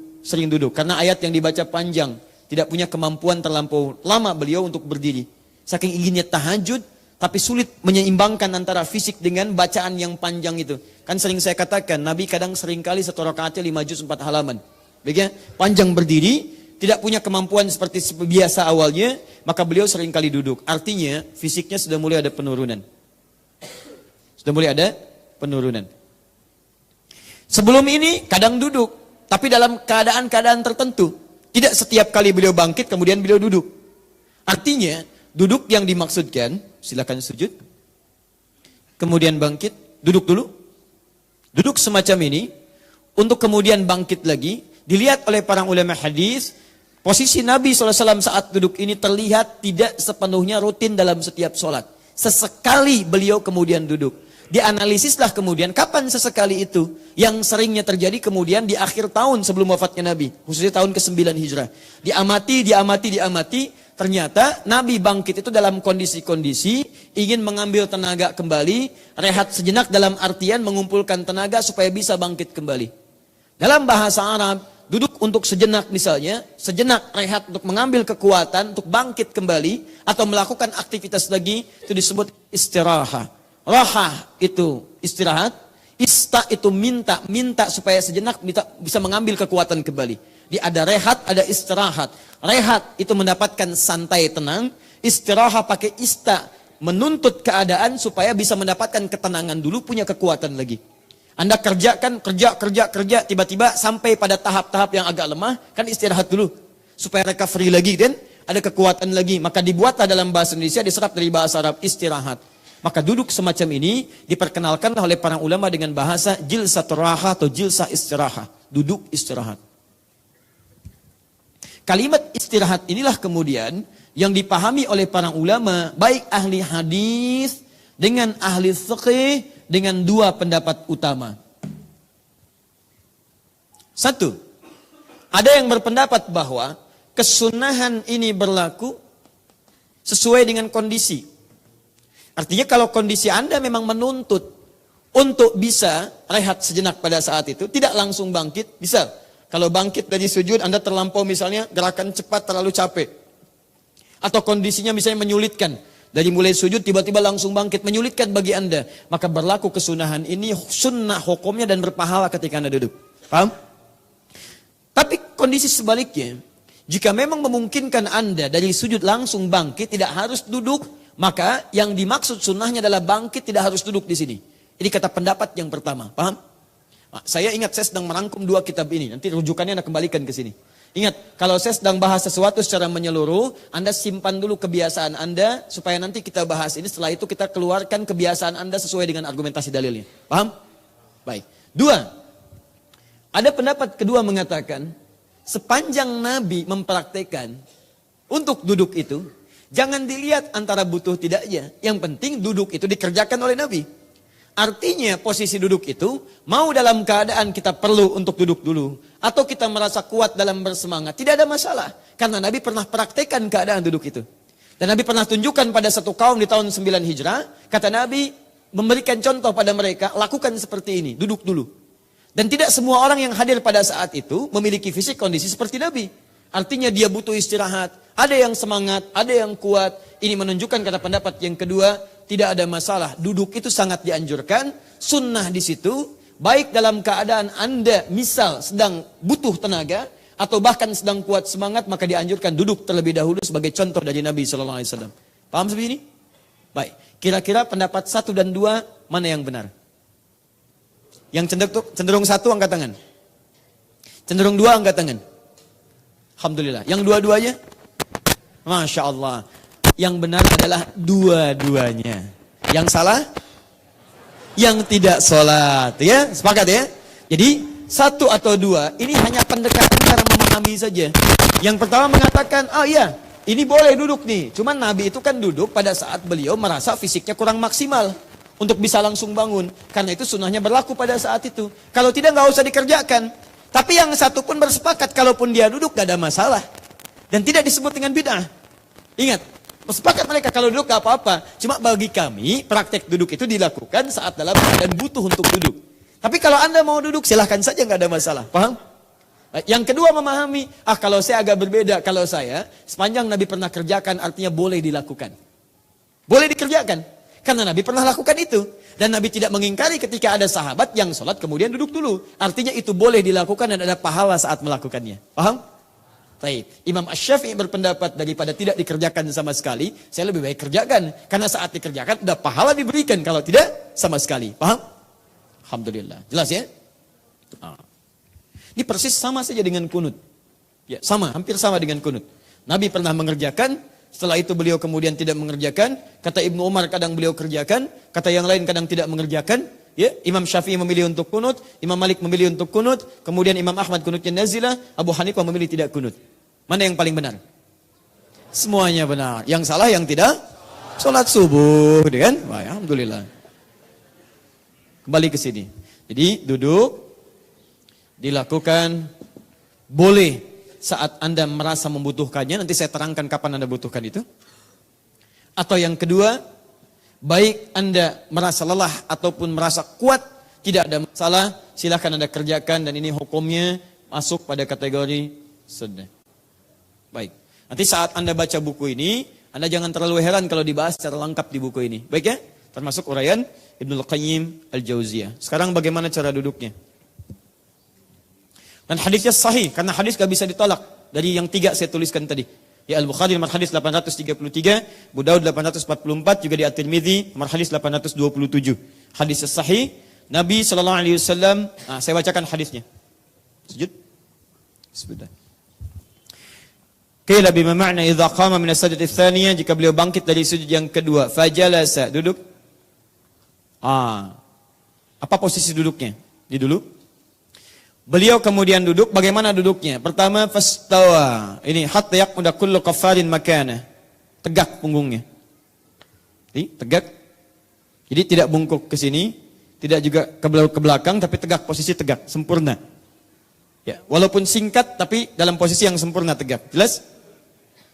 karena ayat yang dibaca panjang, tidak punya kemampuan terlampau lama beliau untuk berdiri. Saking inginnya tahajud, tapi sulit menyeimbangkan antara fisik dengan bacaan yang panjang itu. Kan sering saya katakan, Nabi kadang seringkali satu rakaatnya 5 juz 4 halaman. Begitu? Panjang berdiri, tidak punya kemampuan seperti biasa awalnya, maka beliau seringkali duduk. Artinya, fisiknya sudah mulai ada penurunan. Sebelum ini, kadang duduk. Tapi dalam keadaan-keadaan tertentu. Tidak setiap kali beliau bangkit, kemudian beliau duduk. Artinya, duduk yang dimaksudkan, silakan sujud. Kemudian bangkit, duduk dulu. Duduk semacam ini, untuk kemudian bangkit lagi. Dilihat oleh para ulama hadis, posisi Nabi SAW saat duduk ini terlihat tidak sepenuhnya rutin dalam setiap sholat. Sesekali beliau kemudian duduk. Dianalisislah kemudian, kapan sesekali itu? Yang seringnya terjadi kemudian di akhir tahun sebelum wafatnya Nabi. Khususnya tahun ke-9 Hijrah. Diamati. Ternyata Nabi bangkit itu dalam kondisi-kondisi ingin mengambil tenaga kembali, rehat sejenak dalam artian mengumpulkan tenaga supaya bisa bangkit kembali. Dalam bahasa Arab, duduk untuk sejenak misalnya, sejenak rehat untuk mengambil kekuatan, untuk bangkit kembali, atau melakukan aktivitas lagi, itu disebut istirahat. Rahah itu istirahat, ista itu minta supaya sejenak bisa mengambil kekuatan kembali. Ada rehat, ada istirahat. Rehat itu mendapatkan santai tenang. Istirahat pakai ista. Menuntut keadaan supaya bisa mendapatkan ketenangan dulu, punya kekuatan lagi. Anda kerja. Tiba-tiba sampai pada tahap-tahap yang agak lemah. Kan istirahat dulu. Supaya recovery lagi dan ada kekuatan lagi. Maka dibuatlah dalam bahasa Indonesia, diserap dari bahasa Arab, istirahat. Maka duduk semacam ini diperkenalkan oleh para ulama dengan bahasa jilsatur raha atau jilsah istirahat. Duduk istirahat. Kalimat istirahat inilah kemudian yang dipahami oleh para ulama, baik ahli hadis dengan ahli fiqih dengan dua pendapat utama. Satu, ada yang berpendapat bahwa kesunahan ini berlaku sesuai dengan kondisi. Artinya kalau kondisi Anda memang menuntut untuk bisa rehat sejenak pada saat itu, tidak langsung bangkit, bisa. Kalau bangkit dari sujud, Anda terlampau misalnya, gerakan cepat terlalu capek. Atau kondisinya misalnya menyulitkan. Dari mulai sujud, tiba-tiba langsung bangkit, menyulitkan bagi Anda. Maka berlaku kesunahan ini, sunnah hukumnya dan berpahala ketika Anda duduk. Paham? Tapi kondisi sebaliknya, jika memang memungkinkan Anda dari sujud langsung bangkit, tidak harus duduk, maka yang dimaksud sunnahnya adalah bangkit, tidak harus duduk di sini. Ini kata pendapat yang pertama. Paham? Saya ingat saya sedang merangkum dua kitab ini. Nanti rujukannya Anda kembalikan ke sini. Ingat, kalau saya sedang bahas sesuatu secara menyeluruh, Anda simpan dulu kebiasaan Anda, supaya nanti kita bahas ini, setelah itu kita keluarkan kebiasaan Anda sesuai dengan argumentasi dalilnya. Paham? Baik. 2. Ada pendapat kedua mengatakan, sepanjang Nabi mempraktekkan untuk duduk itu, jangan dilihat antara butuh tidaknya. Yang penting duduk itu dikerjakan oleh Nabi. Artinya posisi duduk itu, mau dalam keadaan kita perlu untuk duduk dulu, atau kita merasa kuat dalam bersemangat, tidak ada masalah. Karena Nabi pernah praktekkan keadaan duduk itu. Dan Nabi pernah tunjukkan pada satu kaum di tahun 9 Hijrah, kata Nabi memberikan contoh pada mereka, lakukan seperti ini, duduk dulu. Dan tidak semua orang yang hadir pada saat itu memiliki fisik kondisi seperti Nabi. Artinya dia butuh istirahat, ada yang semangat, ada yang kuat. Ini menunjukkan kata pendapat yang kedua, tidak ada masalah. Duduk itu sangat dianjurkan. Sunnah di situ, baik dalam keadaan Anda misal sedang butuh tenaga, atau bahkan sedang kuat semangat, maka dianjurkan duduk terlebih dahulu sebagai contoh dari Nabi SAW. Paham seperti ini? Baik. Kira-kira pendapat 1 dan 2, mana yang benar? Yang cenderung 1 angkat tangan. Cenderung 2 angkat tangan. Alhamdulillah. Yang dua-duanya? Masya Allah. Yang benar adalah dua-duanya. Yang salah? Yang tidak sholat. Ya, sepakat ya? Jadi, 1 atau 2, ini hanya pendekatan cara memahami saja. Yang pertama mengatakan, iya, ini boleh duduk nih. Cuman Nabi itu kan duduk pada saat beliau merasa fisiknya kurang maksimal untuk bisa langsung bangun. Karena itu sunnahnya berlaku pada saat itu. Kalau tidak, nggak usah dikerjakan. Tapi yang satu pun bersepakat, kalaupun dia duduk gak ada masalah. Dan tidak disebut dengan bid'ah. Ingat, bersepakat mereka kalau duduk gak apa-apa. Cuma bagi kami, praktek duduk itu dilakukan saat dalam keadaan butuh untuk duduk. Tapi kalau Anda mau duduk, silahkan saja, gak ada masalah. Paham? Yang kedua memahami, kalau saya agak berbeda. Kalau saya, sepanjang Nabi pernah kerjakan, artinya boleh dilakukan. Boleh dikerjakan. Karena Nabi pernah lakukan itu. Dan Nabi tidak mengingkari ketika ada sahabat yang sholat kemudian duduk dulu. Artinya itu boleh dilakukan dan ada pahala saat melakukannya. Paham? Baik. Imam Asy-Syafi'i berpendapat daripada tidak dikerjakan sama sekali, saya lebih baik kerjakan. Karena saat dikerjakan ada pahala diberikan, kalau tidak sama sekali. Paham? Alhamdulillah. Jelas ya? Ini persis sama saja dengan kunut. Ya, sama, hampir sama dengan kunut. Nabi pernah mengerjakan. Setelah itu beliau kemudian tidak mengerjakan. Kata Ibnu Umar kadang beliau kerjakan. Kata yang lain kadang tidak mengerjakan. Ya, Imam Syafi'i memilih untuk kunut. Imam Malik memilih untuk kunut. Kemudian Imam Ahmad kunutnya nazilah. Abu Hanifah memilih tidak kunut. Mana yang paling benar? Semuanya benar. Yang salah yang tidak? Sholat subuh. Kan? Wah, alhamdulillah. Kembali ke sini. Jadi duduk. Dilakukan. Boleh. Saat Anda merasa membutuhkannya, nanti saya terangkan kapan Anda butuhkan itu. Atau yang kedua, baik Anda merasa lelah ataupun merasa kuat, tidak ada masalah, silahkan Anda kerjakan dan ini hukumnya masuk pada kategori sunnah. Baik, nanti saat Anda baca buku ini, Anda jangan terlalu heran kalau dibahas secara lengkap di buku ini. Baik ya, termasuk uraian Ibnul Qayyim Al-Jauziyah. Sekarang bagaimana cara duduknya? Dan hadisnya sahih, karena hadis gak bisa ditolak. Dari yang 3 saya tuliskan tadi. Ya Al-Bukhari nomor hadis 833, Abu Daud 844, juga di At-Tirmidzi nomor hadis 827. Hadisnya sahih, Nabi SAW, saya bacakan hadisnya. Sujud. Sebentar. Qila bima ma'na idza qama min as-sajdati ats-tsaniyah, jika beliau bangkit dari sujud yang kedua, fajalasa, duduk. Apa posisi duduknya? Di dulu. Beliau kemudian duduk, bagaimana duduknya? Pertama, fastawa. Ini hatta yaqmuda kullu qaffarin makana. Tegak punggungnya. Tegak. Jadi tidak bungkuk ke sini, tidak juga ke belakang, tapi tegak, posisi tegak, sempurna. Ya, walaupun singkat tapi dalam posisi yang sempurna tegak. Jelas?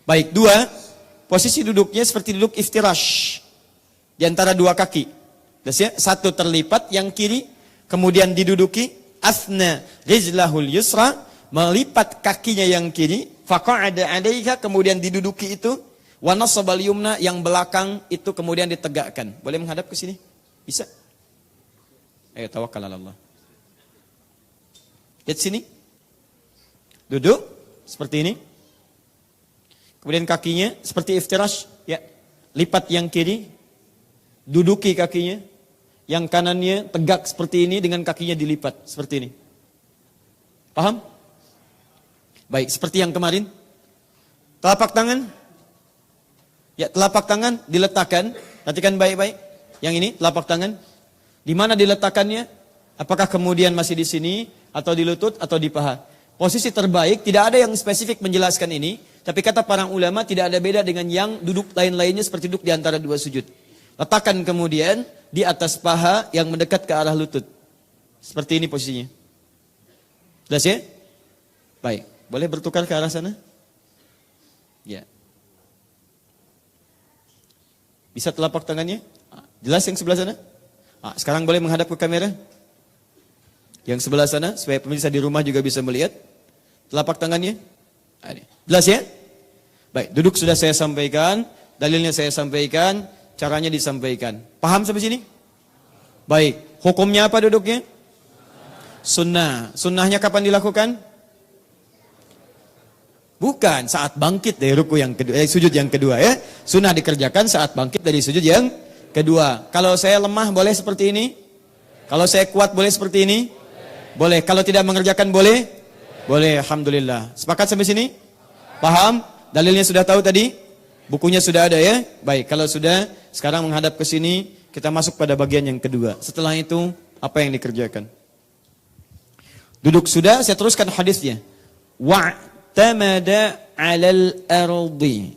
Baik, 2, posisi duduknya seperti duduk iftirash. Di antara 2 kaki. Jelas ya? 1 terlipat, yang kiri kemudian diduduki. Asna rijlahul yusra, melipat kakinya yang kiri, faqa'ada 'alaiha, kemudian diduduki itu, wa nasabal yumna, yang belakang itu kemudian ditegakkan. Boleh menghadap ke sini? Bisa? Ayo tawakkal 'ala Allah. Lihat sini. Duduk seperti ini. Kemudian kakinya seperti iftirash, ya. Lipat yang kiri, duduki kakinya. Yang kanannya tegak seperti ini dengan kakinya dilipat seperti ini. Paham? Baik, seperti yang kemarin. Telapak tangan. Ya, telapak tangan diletakkan. Perhatikan baik-baik. Yang ini telapak tangan. Di mana diletakkannya? Apakah kemudian masih di sini atau di lutut atau di paha? Posisi terbaik tidak ada yang spesifik menjelaskan ini, tapi kata para ulama tidak ada beda dengan yang duduk lain-lainnya seperti duduk di antara dua sujud. Letakkan kemudian di atas paha yang mendekat ke arah lutut. Seperti ini posisinya. Jelas ya? Baik, boleh bertukar ke arah sana? Ya. Bisa telapak tangannya? Jelas yang sebelah sana? Sekarang boleh menghadap ke kamera? Yang sebelah sana, supaya pemirsa di rumah juga bisa melihat telapak tangannya. Jelas ya? Baik, duduk sudah saya sampaikan, dalilnya saya sampaikan, caranya disampaikan. Paham sampai sini? Baik, hukumnya apa duduknya? Sunnah. Sunnahnya kapan dilakukan? Bukan saat bangkit dari ruku yang kedua, sujud yang kedua ya. Sunnah dikerjakan saat bangkit dari sujud yang kedua. Kalau saya lemah boleh seperti ini? Kalau saya kuat boleh seperti ini? Boleh. Kalau tidak mengerjakan boleh? Boleh. Alhamdulillah. Sepakat sampai sini? Paham? Dalilnya sudah tahu tadi? Bukunya sudah ada ya? Baik. Kalau sudah, sekarang menghadap ke sini, kita masuk pada bagian yang kedua. Setelah itu, apa yang dikerjakan? Duduk sudah, saya teruskan hadisnya. Wa'tamada 'alal ardi.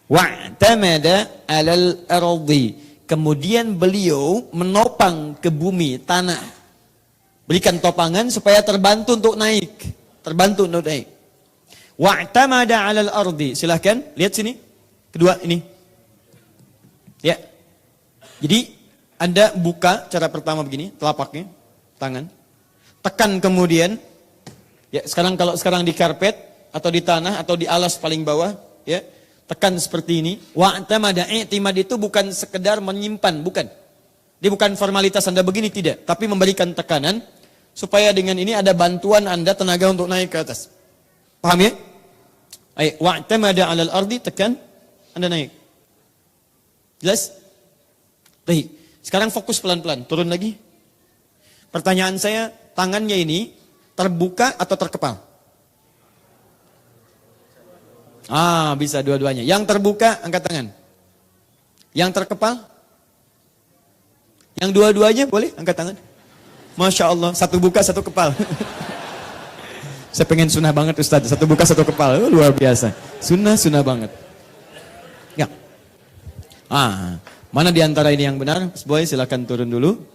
Wa'tamada 'alal ardi. Kemudian beliau menopang ke bumi, tanah. Berikan topangan supaya terbantu untuk naik. Terbantu untuk naik. Wa'tamada 'alal ardi. Silahkan, lihat sini. Kedua ini. Ya. Jadi, Anda buka cara pertama begini, telapaknya, tangan. Tekan kemudian, ya sekarang kalau sekarang di karpet, atau di tanah, atau di alas paling bawah, ya. Tekan seperti ini. Wa'tamada, i'timad itu bukan sekedar menyimpan, bukan. Dia bukan formalitas Anda begini, tidak. Tapi memberikan tekanan, supaya dengan ini ada bantuan Anda tenaga untuk naik ke atas. Paham ya? Wa'tamada 'alal ardi, tekan, Anda naik. Jelas? Baik. Sekarang fokus pelan-pelan, turun lagi. Pertanyaan saya, tangannya ini terbuka atau terkepal? Bisa dua-duanya. Yang terbuka, angkat tangan. Yang terkepal? Yang dua-duanya boleh angkat tangan? Masya Allah, satu buka, satu kepal. Saya pengen sunnah banget Ustaz, satu buka, satu kepal. Luar biasa. Sunnah banget. Ya. Mana di antara ini yang benar? Mas Boy, silakan turun dulu.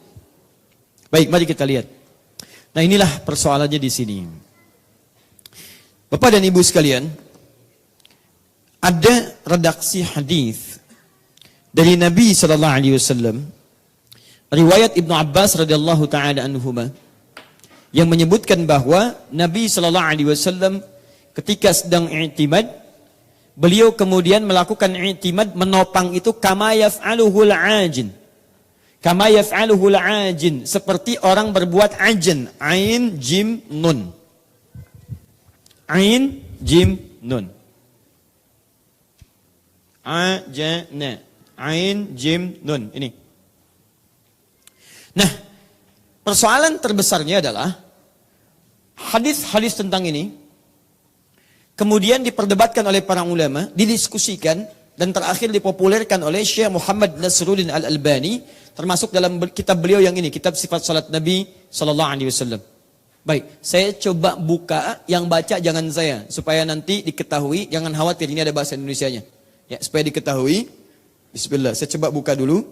Baik, mari kita lihat. Nah, inilah persoalannya di sini. Bapak dan Ibu sekalian, ada redaksi hadis dari Nabi sallallahu alaihi wasallam, riwayat Ibnu Abbas radhiyallahu taala anhuma, yang menyebutkan bahwa Nabi sallallahu alaihi wasallam ketika sedang i'timad, beliau kemudian melakukan i'timad, menopang itu kama yaf'aluhul ajin. Kama yaf'aluhul ajin, seperti orang berbuat ajin, ain jim nun. Ain jim nun. Ajana, ain jim nun. Ini. Nah, persoalan terbesarnya adalah hadis-hadis tentang ini kemudian diperdebatkan oleh para ulama, didiskusikan, dan terakhir dipopulerkan oleh Syekh Muhammad Nasruddin Al-Albani, termasuk dalam kitab beliau yang ini, kitab Sifat Salat Nabi sallallahu alaihi wasallam. Baik, saya coba buka, yang baca jangan saya, supaya nanti diketahui, jangan khawatir ini ada bahasa Indonesianya. Ya, supaya diketahui. Bismillah, saya coba buka dulu.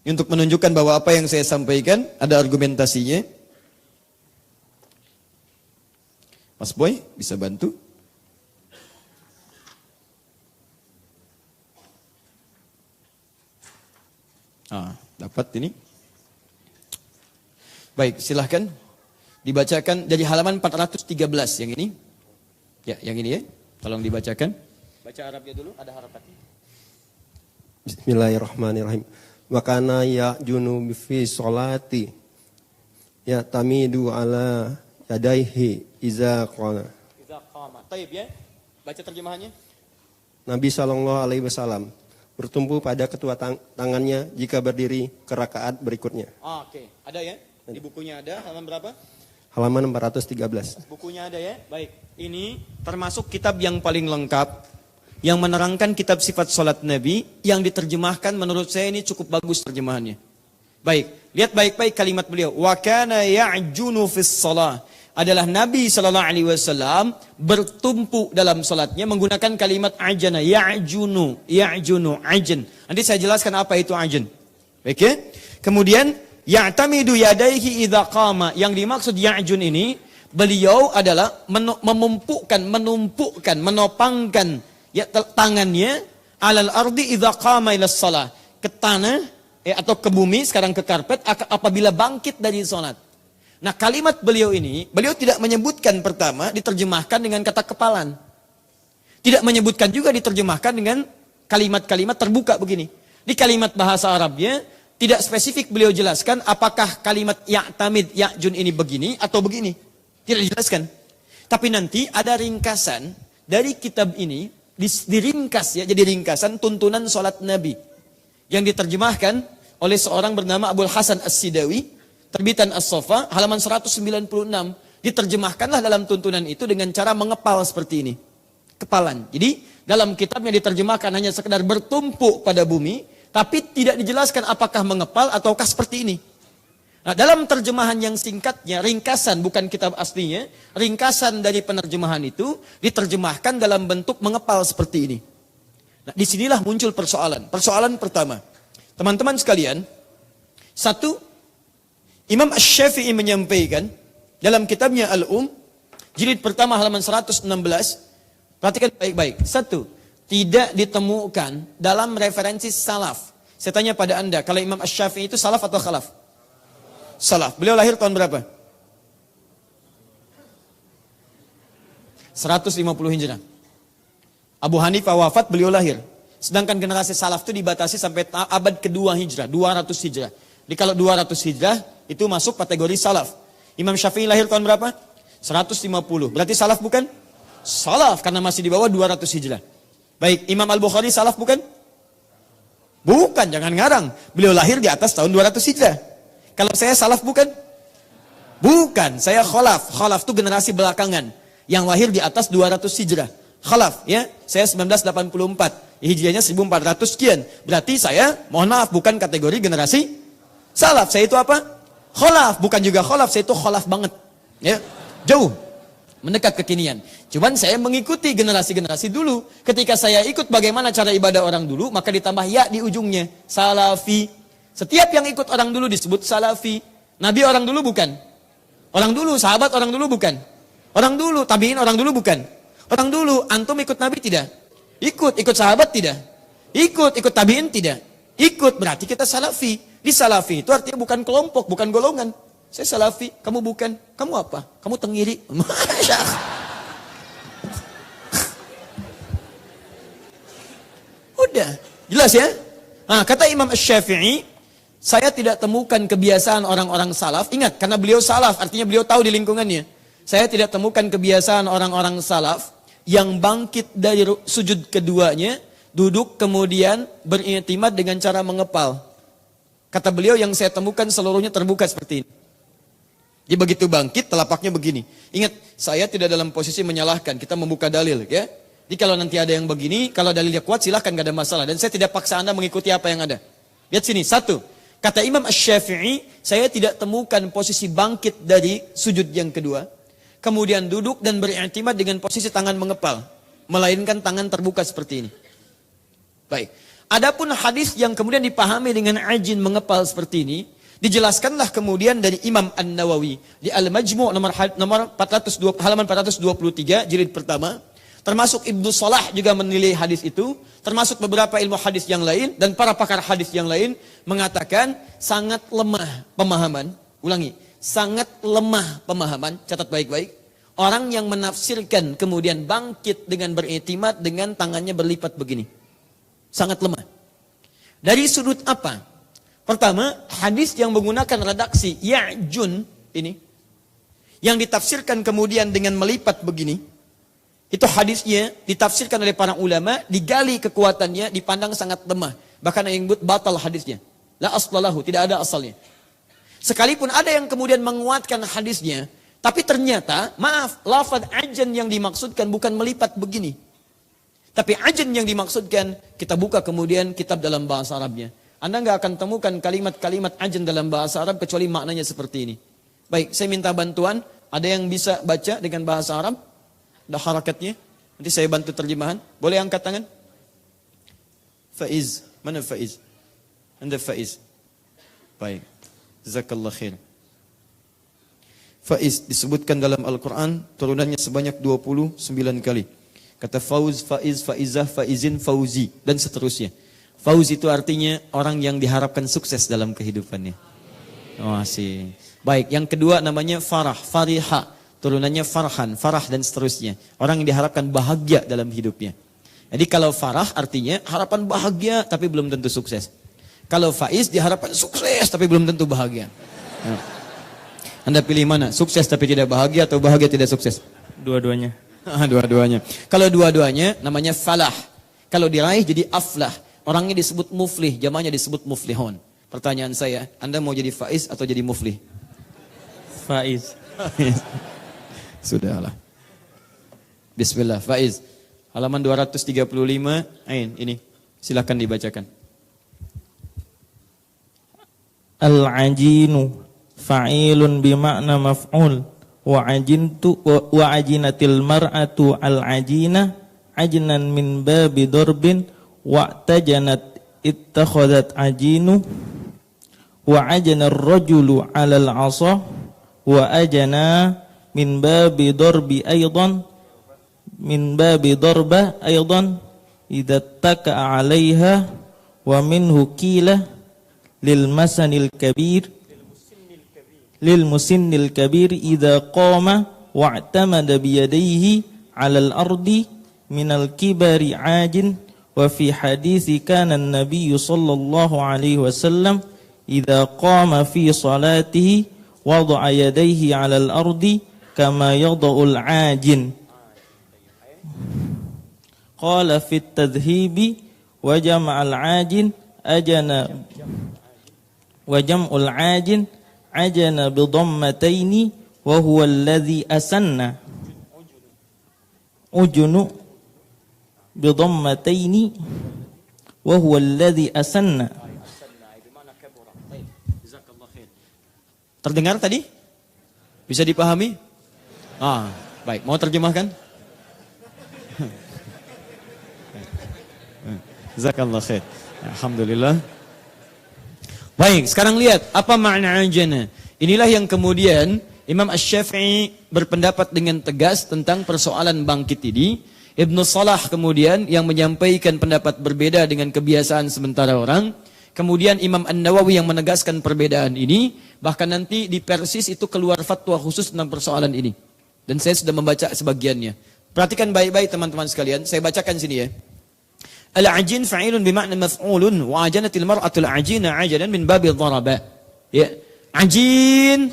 Untuk menunjukkan bahwa apa yang saya sampaikan ada argumentasinya. Mas Boy, bisa bantu? Dapat ini. Baik, silahkan dibacakan dari halaman 413 yang ini. Ya, yang ini ya. Tolong dibacakan. Baca Arabnya dulu, ada harokatnya. Bismillahirrahmanirrahim. Wakana ya junubi fi sholati ya tamidu ala yadaihi iza qala. Iza qama. Taib ya. Baca terjemahannya. Nabi SAW bertumpu pada kedua tangannya jika berdiri ke rakaat berikutnya. Oke. Ada ya? Di bukunya ada, halaman berapa? halaman 413. Bukunya ada ya? Baik. Ini termasuk kitab yang paling lengkap, yang menerangkan kitab sifat salat Nabi, yang diterjemahkan menurut saya ini cukup bagus terjemahannya. Baik, lihat baik-baik kalimat beliau. Wa kana ya'junu fis shalah. Adalah Nabi SAW bertumpu dalam salatnya menggunakan kalimat ajana, ya'junu, ajn. Nanti saya jelaskan apa itu ajn. Baik ya? Kemudian ya'tamidu yadaihi idza qama. Yang dimaksud ya'jun ini, beliau adalah menumpukan, menopangkan ya, tangannya alal ardi idza qama ila shalah, ke tanah atau ke bumi, sekarang ke karpet apabila bangkit dari salat. Nah, kalimat beliau ini, beliau tidak menyebutkan pertama diterjemahkan dengan kata kepalan. Tidak menyebutkan juga diterjemahkan dengan kalimat-kalimat terbuka begini. Di kalimat bahasa Arabnya tidak spesifik beliau jelaskan apakah kalimat ya'tamid, ya'jun ini begini atau begini. Tidak dijelaskan. Tapi nanti ada ringkasan dari kitab ini, diringkas ya, jadi ringkasan tuntunan salat Nabi. Yang diterjemahkan oleh seorang bernama Abul Hasan As-Sidawi, terbitan As-Sofa, halaman 196. Diterjemahkanlah dalam tuntunan itu dengan cara mengepal seperti ini. Kepalan. Jadi dalam kitabnya diterjemahkan hanya sekedar bertumpuk pada bumi, tapi tidak dijelaskan apakah mengepal ataukah seperti ini. Nah, dalam terjemahan yang singkatnya, ringkasan bukan kitab aslinya, ringkasan dari penerjemahan itu diterjemahkan dalam bentuk mengepal seperti ini. Nah, disinilah muncul persoalan. Persoalan pertama, teman-teman sekalian, satu, Imam Asy-Syafi'i menyampaikan dalam kitabnya Al-Um, jilid pertama halaman 116, perhatikan baik-baik. Satu, tidak ditemukan dalam referensi salaf. Saya tanya pada Anda, kalau Imam Asy-Syafi'i itu salaf atau khalaf? Salaf. Beliau lahir tahun berapa? 150 Hijrah. Abu Hanifah wafat, beliau lahir. Sedangkan generasi salaf itu dibatasi sampai abad kedua Hijrah, 200 Hijrah. Jadi kalau 200 Hijrah, itu masuk kategori salaf. Imam Syafi'i lahir tahun berapa? 150. Berarti salaf bukan? Salaf, karena masih di bawah 200 Hijrah. Baik, Imam Al-Bukhari salaf bukan? Bukan, jangan ngarang. Beliau lahir di atas tahun 200 Hijrah. Kalau saya salaf bukan? Bukan, saya khalaf. Khalaf itu generasi belakangan. Yang lahir di atas 200 Hijrah. Khalaf, ya. Saya 1984. Hijriahnya 1400 sekian. Berarti saya, mohon maaf, bukan kategori generasi salaf. Saya itu apa? Khalaf, bukan juga khalaf, saya itu khalaf banget. Ya, jauh mendekat kekinian. Cuman saya mengikuti generasi-generasi dulu. Ketika saya ikut bagaimana cara ibadah orang dulu, maka ditambah ya di ujungnya, salafi. Setiap yang ikut orang dulu disebut salafi. Nabi orang dulu bukan? Orang dulu, sahabat orang dulu bukan? Orang dulu, tabi'in orang dulu bukan? Orang dulu, antum ikut Nabi tidak? Ikut sahabat tidak? Ikut tabi'in tidak? Ikut, berarti kita salafi. Di salafi itu artinya bukan kelompok, bukan golongan. Saya salafi, kamu bukan. Kamu apa? Kamu tengiri. Udah, jelas ya? Nah, kata Imam Asy-Syafi'i, saya tidak temukan kebiasaan orang-orang salaf. Ingat, karena beliau salaf, artinya beliau tahu di lingkungannya. Saya tidak temukan kebiasaan orang-orang salaf yang bangkit dari sujud keduanya, duduk kemudian beriktimad dengan cara mengepal. Kata beliau, yang saya temukan seluruhnya terbuka seperti ini. Dia begitu bangkit, telapaknya begini. Ingat, saya tidak dalam posisi menyalahkan, kita membuka dalil, ya. Jadi kalau nanti ada yang begini, kalau dalilnya kuat silahkan, gak ada masalah. Dan saya tidak paksa Anda mengikuti apa yang ada. Lihat sini, satu. Kata Imam Asy-Syafi'i, saya tidak temukan posisi bangkit dari sujud yang kedua. Kemudian duduk dan beriktimad dengan posisi tangan mengepal. Melainkan tangan terbuka seperti ini. Baik. Adapun hadis yang kemudian dipahami dengan ajin mengepal seperti ini, dijelaskanlah kemudian dari Imam An-Nawawi di Al-Majmu' nomor 420, halaman 423 jilid pertama. Termasuk Ibnu Salah juga menilai hadis itu, termasuk beberapa ilmu hadis yang lain dan para pakar hadis yang lain mengatakan sangat lemah pemahaman. Ulangi, sangat lemah pemahaman, catat baik-baik. Orang yang menafsirkan kemudian bangkit dengan beriktimad dengan tangannya berlipat begini. Sangat lemah. Dari sudut apa? Pertama, hadis yang menggunakan redaksi ya'jun ini, yang ditafsirkan kemudian dengan melipat begini, itu hadisnya ditafsirkan oleh para ulama, digali kekuatannya, dipandang sangat lemah. Bahkan yang disebut batal hadisnya. La aslalahu, tidak ada asalnya. Sekalipun ada yang kemudian menguatkan hadisnya, Tapi ternyata, maaf, lafaz ajan yang dimaksudkan bukan melipat begini. Tapi ajan yang dimaksudkan, kita buka kemudian kitab dalam bahasa Arabnya. Anda nggak akan temukan kalimat-kalimat ajan dalam bahasa Arab kecuali maknanya seperti ini. Baik, saya minta bantuan. Ada yang bisa baca dengan bahasa Arab? Ada harakatnya? Nanti saya bantu terjemahan. Boleh angkat tangan? Faiz. Mana Faiz? Anda Faiz. Baik. Jazakallah khair. Faiz disebutkan dalam Al-Quran turunannya sebanyak 29 kali. Kata Fauz, Faiz, Faizah, Faizin, Fauzi dan seterusnya. Fauz itu artinya orang yang diharapkan sukses dalam kehidupannya. Oh, asik. Baik, yang kedua namanya Farah, Fariha. Turunannya Farhan, Farah dan seterusnya. Orang yang diharapkan bahagia dalam hidupnya. Jadi kalau Farah artinya harapan bahagia tapi belum tentu sukses. Kalau Faiz diharapkan sukses tapi belum tentu bahagia. Anda pilih mana? Sukses tapi tidak bahagia atau bahagia tidak sukses? Dua-duanya. Dua-duanya. Kalau dua-duanya namanya falah. Kalau diraih jadi aflah. Orangnya disebut muflih, jamaahnya disebut muflihun. Pertanyaan saya, Anda mau jadi faiz atau jadi muflih? Faiz. Sudahlah. Bismillah, faiz. Halaman 235, ini. Silakan dibacakan. Al-ajinu fa'ilun bima'na maf'ul wa ajinatil mar'atu al-ajina ajnan min babi darbin wa tajanat ittakhadat ajinu wa ajana ar-rajulu 'ala al-'asa wa ajana min babi darbi aydan min babi darba aydan idza taka'a 'alaiha wa minhu qila lil masanil kabir lil musinnil kabir idza qama wa'tamada bi yadayhi 'alal ardi minal kibari 'ajin wa fi hadithi kana an-nabiy sallallahu alaihi wasallam idza qama fi salatihi wada'a yadayhi 'alal ardi kama yada'ul 'ajin qala fi at-tadhhibi wa jama'al 'ajin ajana wa jam'ul 'ajin ajana bidammataini wa huwa alladhi asanna ujunu bidammataini wa huwa alladhi asanna. Terdengar tadi? Bisa dipahami? Baik, mau terjemahkan? Jazakallah khair. Alhamdulillah. Baik, sekarang lihat apa makna ajana. Inilah yang kemudian Imam Asy-Syafi'i berpendapat dengan tegas tentang persoalan bangkit ini. Ibnu Salah kemudian yang menyampaikan pendapat berbeda dengan kebiasaan sementara orang. Kemudian Imam An-Nawawi yang menegaskan perbedaan ini. Bahkan nanti di Persis itu keluar fatwa khusus tentang persoalan ini. Dan saya sudah membaca sebagiannya. Perhatikan baik-baik teman-teman sekalian. Saya bacakan sini ya. Al-ajin fa'ilun bima'na maf'ulun wa ajanatil mar'atul ajina ajanan min babil dharaba. Ya. Ajin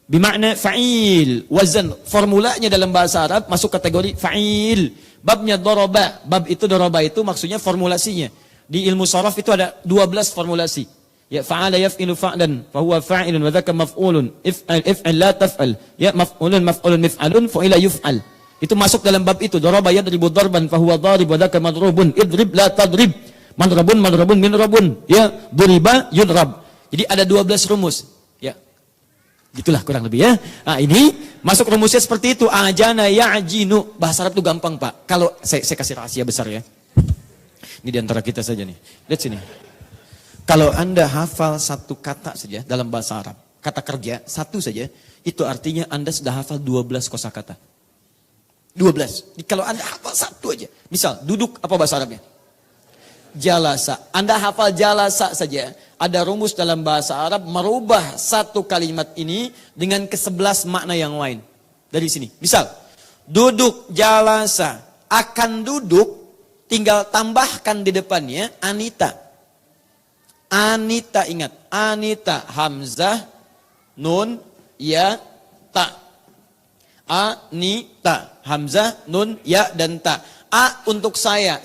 bima'na fa'il, wazan, formulanya dalam bahasa Arab masuk kategori fa'il. Babnya dharaba, bab itu dharaba itu maksudnya formulasinya. Di ilmu sharaf itu ada 12 formulasi. Ya fa'ala yaf'ilu fa'lan fa huwa fa'ilun wa dzaka maf'ulun. If'al la taf'al. Ya maf'ulun mif'alun fa'ila yuf'al. Itu masuk dalam bab itu. Daraba yadribu darban fahuwa darib wa dzaka madrubun. Idrib la tadrib. Madrabun minrabun. Ya, duriba yudrab. Jadi ada 12 rumus. Ya. Gitulah kurang lebih ya. Nah, ini masuk rumusnya seperti itu. Ajana ya'jinu. Bahasa Arab itu gampang, Pak. Kalau saya kasih rahasia besar ya. Ini di antara kita saja nih. Lihat sini. Kalau Anda hafal satu kata saja dalam bahasa Arab, kata kerja satu saja, itu artinya Anda sudah hafal 12 kosakata. 12. Kalau Anda hafal satu aja. Misal, duduk apa bahasa Arabnya? Jalasa. Anda hafal jalasa saja. Ada rumus dalam bahasa Arab merubah satu kalimat ini dengan ke-11 makna yang lain. Dari sini. Misal, duduk jalasa. Akan duduk, tinggal tambahkan di depannya Anita. Anita, ingat. Anita, hamzah, nun, ya, ta. Anita, hamzah, nun, ya, dan ta. A untuk saya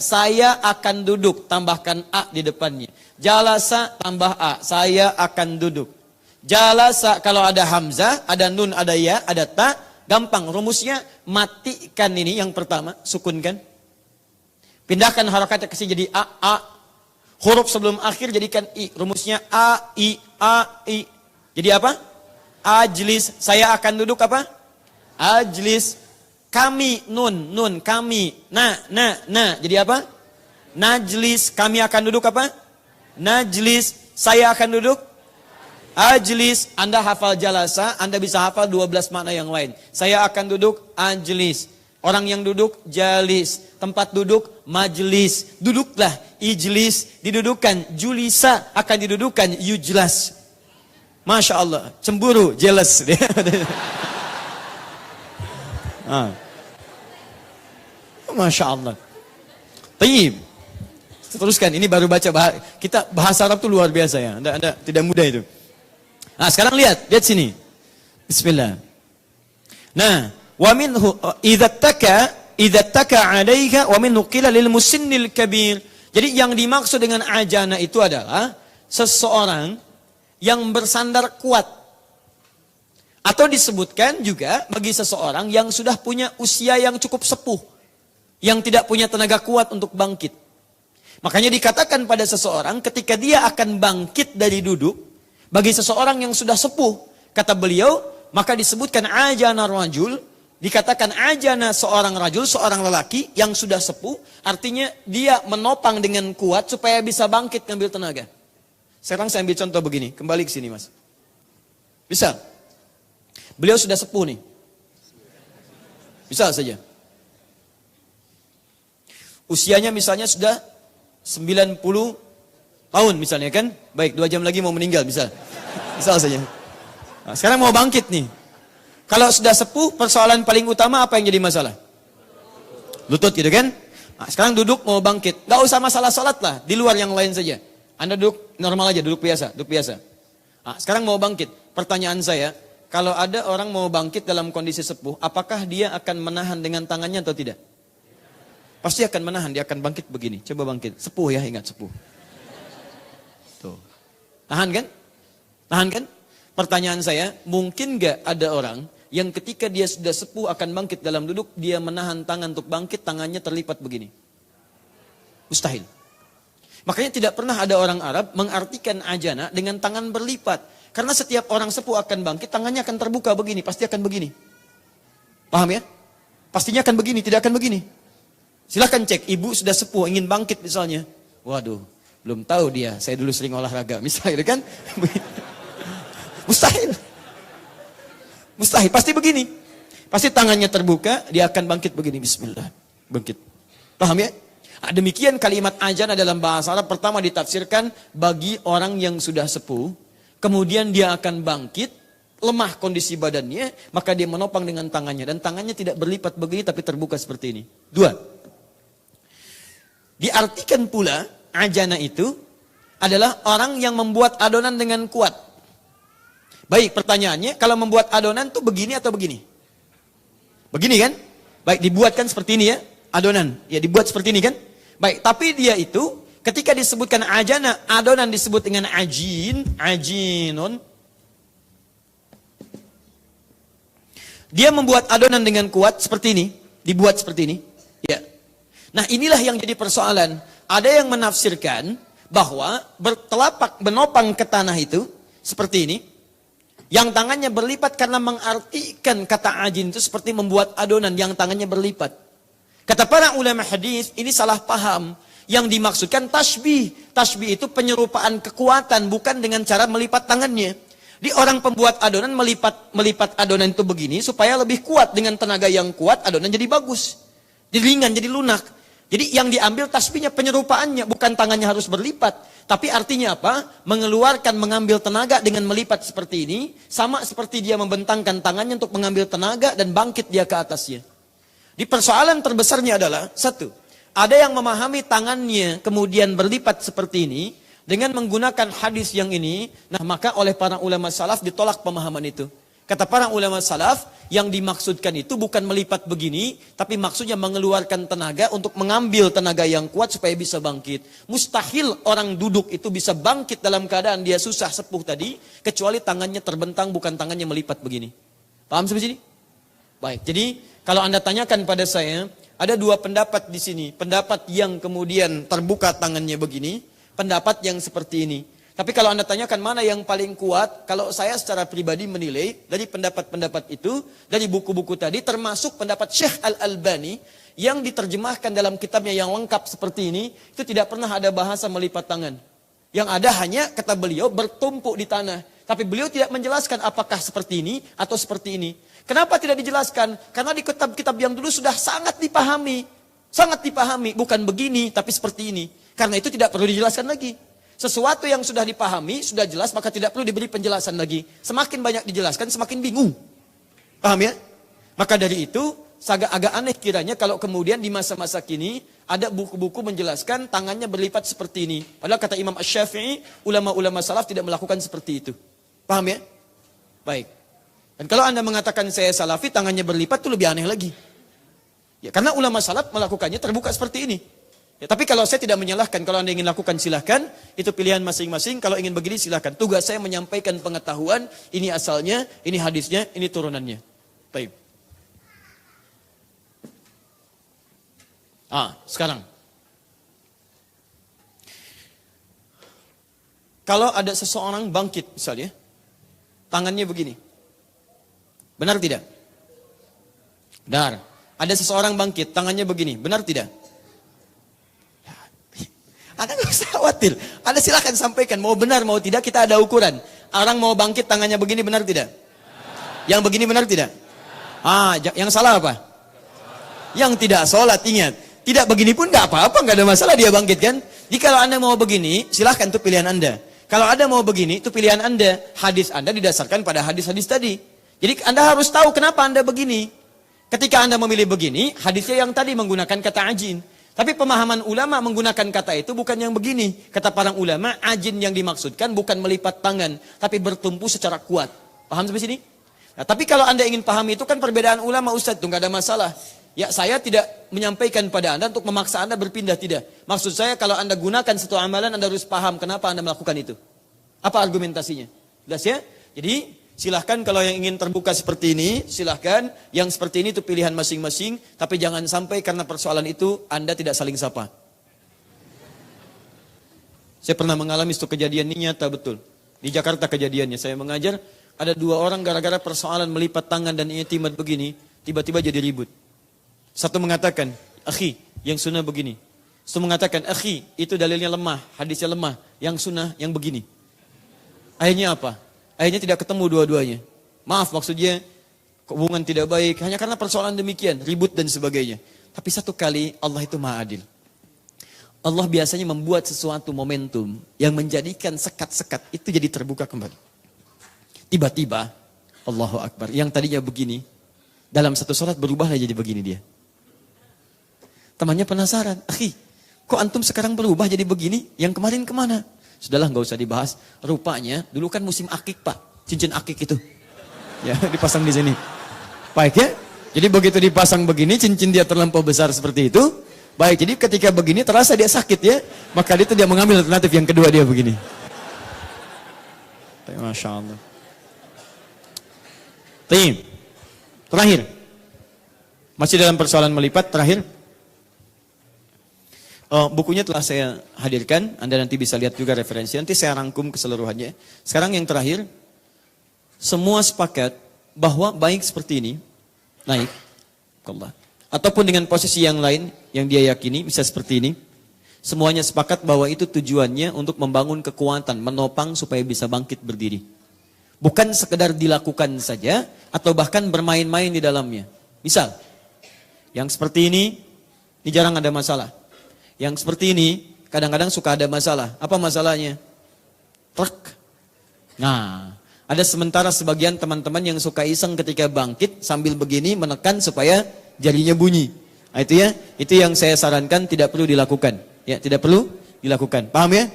akan duduk, tambahkan A di depannya. Jalasa, tambah A, saya akan duduk. Jalasa kalau ada hamzah, ada nun, ada ya, ada ta, gampang. Rumusnya matikan ini yang pertama, sukunkan. Pindahkan harakatnya ke sini jadi a. Huruf sebelum akhir jadikan i. Rumusnya a, i. Jadi apa? Ajlis. Saya akan duduk apa? Ajlis. Kami, nun, kami. Na. Jadi apa? Najlis. Kami akan duduk apa? Najlis. Saya akan duduk? Ajlis. Anda hafal jalasa, Anda bisa hafal 12 makna yang lain. Saya akan duduk, ajlis. Orang yang duduk, jalis. Tempat duduk, majlis. Duduklah, ijlis. Didudukkan, julisa. Akan didudukkan, yujlas. Masya Allah, cemburu, jealous. Masya Allah. Tayyib. Teruskan, ini baru baca kita bahasa Arab itu luar biasa ya. Anda tidak mudah itu. Nah, sekarang lihat sini. Bismillah. Nah, wa minhu idza taka 'alaika wa minhu qila lil musinnil kabir. Jadi yang dimaksud dengan ajana itu adalah seseorang yang bersandar kuat. Atau disebutkan juga bagi seseorang yang sudah punya usia yang cukup sepuh, yang tidak punya tenaga kuat untuk bangkit. Makanya dikatakan pada seseorang ketika dia akan bangkit dari duduk, bagi seseorang yang sudah sepuh, kata beliau, maka disebutkan ajana rajul, dikatakan ajana seorang rajul, seorang lelaki yang sudah sepuh, artinya dia menopang dengan kuat supaya bisa bangkit ngambil tenaga. Sekarang saya ambil contoh begini, kembali ke sini mas. Bisa? Beliau sudah sepuh nih. Bisa saja. Usianya misalnya sudah 90 tahun misalnya kan. Baik, 2 jam lagi mau meninggal, bisa. Bisa saja. Nah, sekarang mau bangkit nih. Kalau sudah sepuh, persoalan paling utama apa yang jadi masalah? Lutut gitu kan. Nah, sekarang duduk mau bangkit. Gak usah masalah sholat lah, di luar yang lain saja. Anda duduk normal aja, duduk biasa. Nah, sekarang mau bangkit. Pertanyaan saya, kalau ada orang mau bangkit dalam kondisi sepuh, apakah dia akan menahan dengan tangannya atau tidak? Pasti akan menahan, dia akan bangkit begini. Coba bangkit. Sepuh ya, ingat sepuh. Tuh. Tahan kan? Tahan kan? Pertanyaan saya, mungkin gak ada orang yang ketika dia sudah sepuh akan bangkit dalam duduk, dia menahan tangan untuk bangkit, tangannya terlipat begini? Mustahil. Makanya tidak pernah ada orang Arab mengartikan ajana dengan tangan berlipat. Karena setiap orang sepuh akan bangkit, tangannya akan terbuka begini, pasti akan begini. Paham ya? Pastinya akan begini, tidak akan begini. Silahkan cek, ibu sudah sepuh, ingin bangkit misalnya. Waduh, belum tahu dia, saya dulu sering olahraga. Misalnya kan? Mustahil. Mustahil, pasti begini. Pasti tangannya terbuka, dia akan bangkit begini. Bismillah, bangkit. Paham ya? Nah, demikian kalimat ajana dalam bahasa Arab pertama ditafsirkan bagi orang yang sudah sepuh. Kemudian dia akan bangkit, lemah kondisi badannya, maka dia menopang dengan tangannya. Dan tangannya tidak berlipat begini tapi terbuka seperti ini. 2. Diartikan pula ajana itu adalah orang yang membuat adonan dengan kuat. Baik, pertanyaannya, kalau membuat adonan tuh begini atau begini? Begini kan? Baik, dibuatkan seperti ini ya, adonan. Ya, dibuat seperti ini kan? Baik, tapi dia itu ketika disebutkan ajana, adonan disebut dengan ajinun. Dia membuat adonan dengan kuat seperti ini, dibuat seperti ini. Ya. Nah, inilah yang jadi persoalan. Ada yang menafsirkan bahwa bertelapak menopang ke tanah itu seperti ini. Yang tangannya berlipat karena mengartikan kata ajin itu seperti membuat adonan yang tangannya berlipat. Kata para ulama hadis, ini salah paham. Yang dimaksudkan tasbih. Tasbih itu penyerupaan kekuatan, bukan dengan cara melipat tangannya. Di orang pembuat adonan melipat adonan itu begini supaya lebih kuat, dengan tenaga yang kuat adonan jadi bagus. Jadi ringan, jadi lunak. Jadi yang diambil tasbihnya, penyerupaannya, bukan tangannya harus berlipat. Tapi artinya apa? Mengambil tenaga dengan melipat seperti ini, sama seperti dia membentangkan tangannya untuk mengambil tenaga dan bangkit dia ke atasnya. Di persoalan terbesarnya adalah, 1, ada yang memahami tangannya kemudian berlipat seperti ini, dengan menggunakan hadis yang ini, nah maka oleh para ulama salaf ditolak pemahaman itu. Kata para ulama salaf, yang dimaksudkan itu bukan melipat begini, tapi maksudnya mengeluarkan tenaga untuk mengambil tenaga yang kuat supaya bisa bangkit. Mustahil orang duduk itu bisa bangkit dalam keadaan dia susah sepuh tadi, kecuali tangannya terbentang, bukan tangannya melipat begini. Paham sampai sini? Baik, jadi kalau Anda tanyakan pada saya, ada dua pendapat di sini. Pendapat yang kemudian terbuka tangannya begini, pendapat yang seperti ini. Tapi kalau Anda tanyakan mana yang paling kuat, kalau saya secara pribadi menilai dari pendapat-pendapat itu, dari buku-buku tadi, termasuk pendapat Syekh Al-Albani, yang diterjemahkan dalam kitabnya yang lengkap seperti ini, itu tidak pernah ada bahasa melipat tangan. Yang ada hanya, kata beliau, bertumpuk di tanah. Tapi beliau tidak menjelaskan apakah seperti ini atau seperti ini. Kenapa tidak dijelaskan? Karena di kitab-kitab yang dulu sudah sangat dipahami. Sangat dipahami, bukan begini, tapi seperti ini. Karena itu tidak perlu dijelaskan lagi. Sesuatu yang sudah dipahami, sudah jelas, maka tidak perlu diberi penjelasan lagi. Semakin banyak dijelaskan, semakin bingung. Paham ya? Maka dari itu, agak aneh kiranya kalau kemudian di masa-masa kini, ada buku-buku menjelaskan tangannya berlipat seperti ini. Padahal kata Imam Asy-Syafi'i, ulama-ulama salaf tidak melakukan seperti itu. Paham ya? Baik. Dan kalau Anda mengatakan saya salafi, tangannya berlipat, itu lebih aneh lagi. Ya, karena ulama salaf melakukannya terbuka seperti ini. Ya, tapi kalau saya tidak menyalahkan, kalau Anda ingin lakukan silahkan, itu pilihan masing-masing. Kalau ingin begini silahkan. Tugas saya menyampaikan pengetahuan, ini asalnya, ini hadisnya, ini turunannya. Baik. Sekarang. Kalau ada seseorang bangkit misalnya, tangannya begini. Benar tidak? Benar. Ada seseorang bangkit, tangannya begini. Benar tidak? Anda nggak usah khawatir. Anda silakan sampaikan. Mau benar, mau tidak, kita ada ukuran. Orang mau bangkit tangannya begini, benar tidak? Yang begini benar tidak? Yang salah apa? Yang tidak sholat, ingat. Tidak begini pun nggak apa-apa, nggak ada masalah dia bangkit kan? Jadi kalau Anda mau begini, silahkan itu pilihan Anda. Kalau Anda mau begini, itu pilihan Anda. Hadis Anda didasarkan pada hadis-hadis tadi. Jadi Anda harus tahu kenapa Anda begini. Ketika Anda memilih begini, hadisnya yang tadi menggunakan kata ajin. Tapi pemahaman ulama menggunakan kata itu bukan yang begini. Kata para ulama, ajin yang dimaksudkan bukan melipat tangan, tapi bertumpu secara kuat. Paham sampai sini? Nah, tapi kalau Anda ingin pahami itu kan perbedaan ulama Ustaz, itu nggak ada masalah. Ya, saya tidak menyampaikan pada Anda untuk memaksa Anda berpindah, tidak. Maksud saya kalau Anda gunakan satu amalan, Anda harus paham kenapa Anda melakukan itu. Apa argumentasinya? Jelas ya? Jadi, silahkan kalau yang ingin terbuka seperti ini, silahkan. Yang seperti ini itu pilihan masing-masing. Tapi jangan sampai karena persoalan itu Anda tidak saling sapa. Saya pernah mengalami itu kejadian ini nyata betul. Di Jakarta kejadiannya. Saya mengajar, ada dua orang gara-gara persoalan melipat tangan dan i'timad begini, tiba-tiba jadi ribut. Satu mengatakan, akhi, yang sunnah begini. Satu mengatakan, akhi, itu dalilnya lemah, hadisnya lemah. Yang sunnah, yang begini. Akhirnya apa? Akhirnya tidak ketemu dua-duanya. Maaf maksudnya, hubungan tidak baik. Hanya karena persoalan demikian, ribut dan sebagainya. Tapi satu kali, Allah itu maha adil. Allah biasanya membuat sesuatu momentum yang menjadikan sekat-sekat itu jadi terbuka kembali. Tiba-tiba, Allahu Akbar, yang tadinya begini, dalam satu sholat berubahlah jadi begini dia. Temannya penasaran, akhi, kok antum sekarang berubah jadi begini? Yang kemarin kemana? Sudahlah, nggak usah dibahas. Rupanya dulu kan musim akik pak, cincin akik itu, ya dipasang di sini. Baik ya. Jadi begitu dipasang begini, cincin dia terlampau besar seperti itu. Baik, jadi ketika begini terasa dia sakit ya, maka dia mengambil alternatif yang kedua dia begini. Masya Allah. Terakhir, masih dalam persoalan melipat. Terakhir. Bukunya telah saya hadirkan, Anda nanti bisa lihat juga referensi, nanti saya rangkum keseluruhannya. Sekarang yang terakhir, semua sepakat bahwa baik seperti ini, naik, Allah. Ataupun dengan posisi yang lain, yang dia yakini, bisa seperti ini. Semuanya sepakat bahwa itu tujuannya untuk membangun kekuatan, menopang supaya bisa bangkit berdiri. Bukan sekedar dilakukan saja, atau bahkan bermain-main di dalamnya. Misal, yang seperti ini jarang ada masalah. Yang seperti ini, kadang-kadang suka ada masalah. Apa masalahnya? Truk. Nah, ada sementara sebagian teman-teman yang suka iseng ketika bangkit, sambil begini menekan supaya jarinya bunyi. Nah, itu ya, itu yang saya sarankan tidak perlu dilakukan. Ya, tidak perlu dilakukan. Paham ya?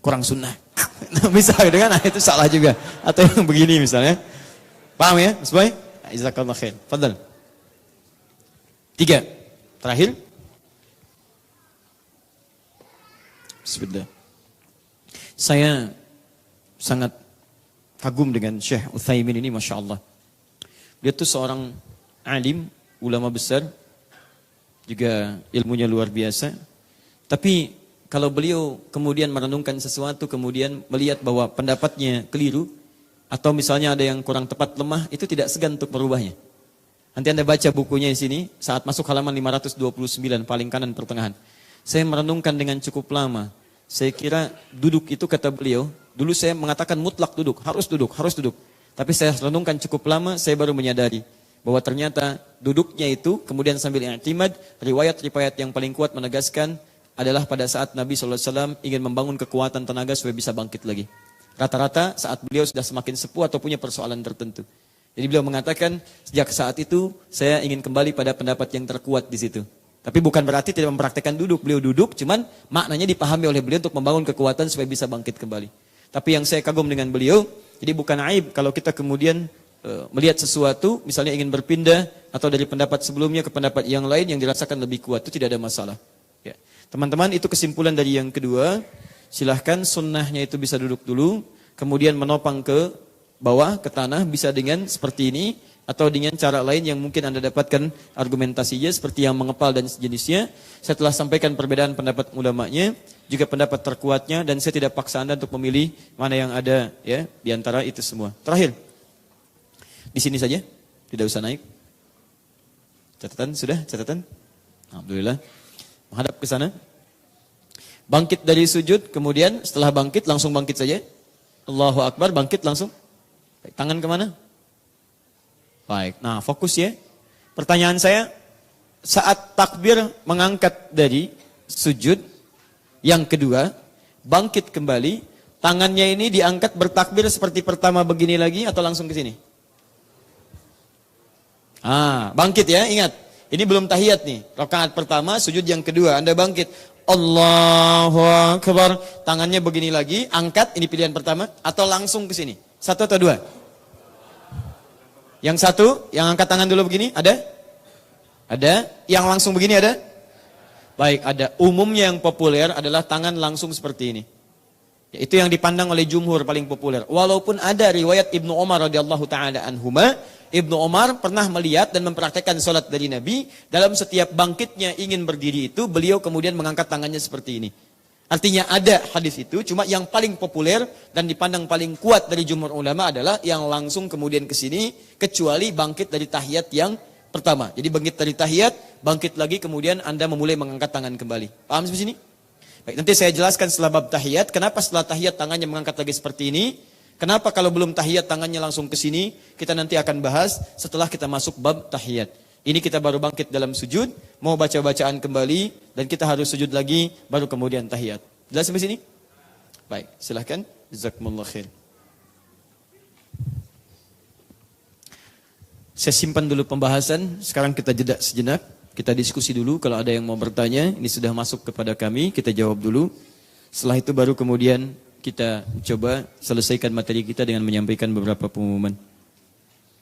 Kurang sunnah. Bisa dengan, nah itu salah juga. Atau yang begini misalnya. Paham ya, Mas Boy? Jazakallah khair. Fadal. 3. Terakhir. Bismillah. Saya sangat kagum dengan Syekh Utsaimin ini, Masya Allah. Dia tuh seorang alim, ulama besar, juga ilmunya luar biasa. Tapi kalau beliau kemudian merenungkan sesuatu, kemudian melihat bahwa pendapatnya keliru, atau misalnya ada yang kurang tepat, lemah, itu tidak segan untuk merubahnya. Nanti Anda baca bukunya di sini, saat masuk halaman 529, paling kanan pertengahan. Saya merenungkan dengan cukup lama. Saya kira duduk itu kata beliau, dulu saya mengatakan mutlak duduk, harus duduk, harus duduk. Tapi saya renungkan cukup lama, saya baru menyadari bahwa ternyata duduknya itu, kemudian sambil i'timad, riwayat-riwayat yang paling kuat menegaskan adalah pada saat Nabi SAW ingin membangun kekuatan tenaga supaya bisa bangkit lagi. Rata-rata saat beliau sudah semakin sepuh atau punya persoalan tertentu. Jadi beliau mengatakan, sejak saat itu saya ingin kembali pada pendapat yang terkuat di situ. Tapi bukan berarti tidak mempraktekkan duduk. Beliau duduk, cuman maknanya dipahami oleh beliau untuk membangun kekuatan supaya bisa bangkit kembali. Tapi yang saya kagum dengan beliau, jadi bukan aib kalau kita kemudian melihat sesuatu, misalnya ingin berpindah atau dari pendapat sebelumnya ke pendapat yang lain yang dirasakan lebih kuat, itu tidak ada masalah. Ya. Teman-teman, itu kesimpulan dari yang kedua. Silahkan sunnahnya itu bisa duduk dulu, kemudian menopang ke bawah, ke tanah, bisa dengan seperti ini, atau dengan cara lain yang mungkin Anda dapatkan argumentasinya, seperti yang mengepal dan sejenisnya. Saya telah sampaikan perbedaan pendapat ulamanya, juga pendapat terkuatnya, dan saya tidak paksa Anda untuk memilih mana yang ada ya di antara itu semua. Terakhir, di sini saja, tidak usah naik. Catatan sudah? Catatan? Alhamdulillah. Menghadap ke sana. Bangkit dari sujud, kemudian setelah bangkit langsung bangkit saja. Allahu Akbar, bangkit langsung. Baik, tangan kemana? Baik, nah fokus ya. Pertanyaan saya, saat takbir mengangkat dari sujud, yang kedua, bangkit kembali, tangannya ini diangkat bertakbir seperti pertama begini lagi atau langsung ke sini? Bangkit ya, ingat. Ini belum tahiyat nih. Rakaat pertama, sujud yang kedua, Anda bangkit. Allahu Akbar. Tangannya begini lagi, angkat, ini pilihan pertama, atau langsung ke sini? Satu atau dua? Yang satu, yang angkat tangan dulu begini, ada? Ada? Yang langsung begini ada? Baik, ada. Umumnya yang populer adalah tangan langsung seperti ini. Itu yang dipandang oleh jumhur paling populer. Walaupun ada riwayat Ibnu Umar radhiyallahu taala anhuma, Ibnu Umar pernah melihat dan mempraktekkan sholat dari Nabi, dalam setiap bangkitnya ingin berdiri itu, beliau kemudian mengangkat tangannya seperti ini. Artinya ada hadis itu, cuma yang paling populer dan dipandang paling kuat dari jumhur ulama adalah yang langsung kemudian ke sini, kecuali bangkit dari tahiyat yang pertama. Jadi bangkit dari tahiyat, bangkit lagi kemudian Anda memulai mengangkat tangan kembali. Paham sampai sini? Baik, nanti saya jelaskan setelah bab tahiyat, kenapa setelah tahiyat tangannya mengangkat lagi seperti ini, kenapa kalau belum tahiyat tangannya langsung ke sini, kita nanti akan bahas setelah kita masuk bab tahiyat. Ini kita baru bangkit dalam sujud, mau baca bacaan kembali, dan kita harus sujud lagi, baru kemudian tahiyat. Jelas sampai sini? Baik, silahkan. Jazakumullah khair. Saya simpan dulu pembahasan, sekarang kita jeda sejenak. Kita diskusi dulu, kalau ada yang mau bertanya, ini sudah masuk kepada kami, kita jawab dulu. Setelah itu baru kemudian kita coba selesaikan materi kita dengan menyampaikan beberapa pengumuman.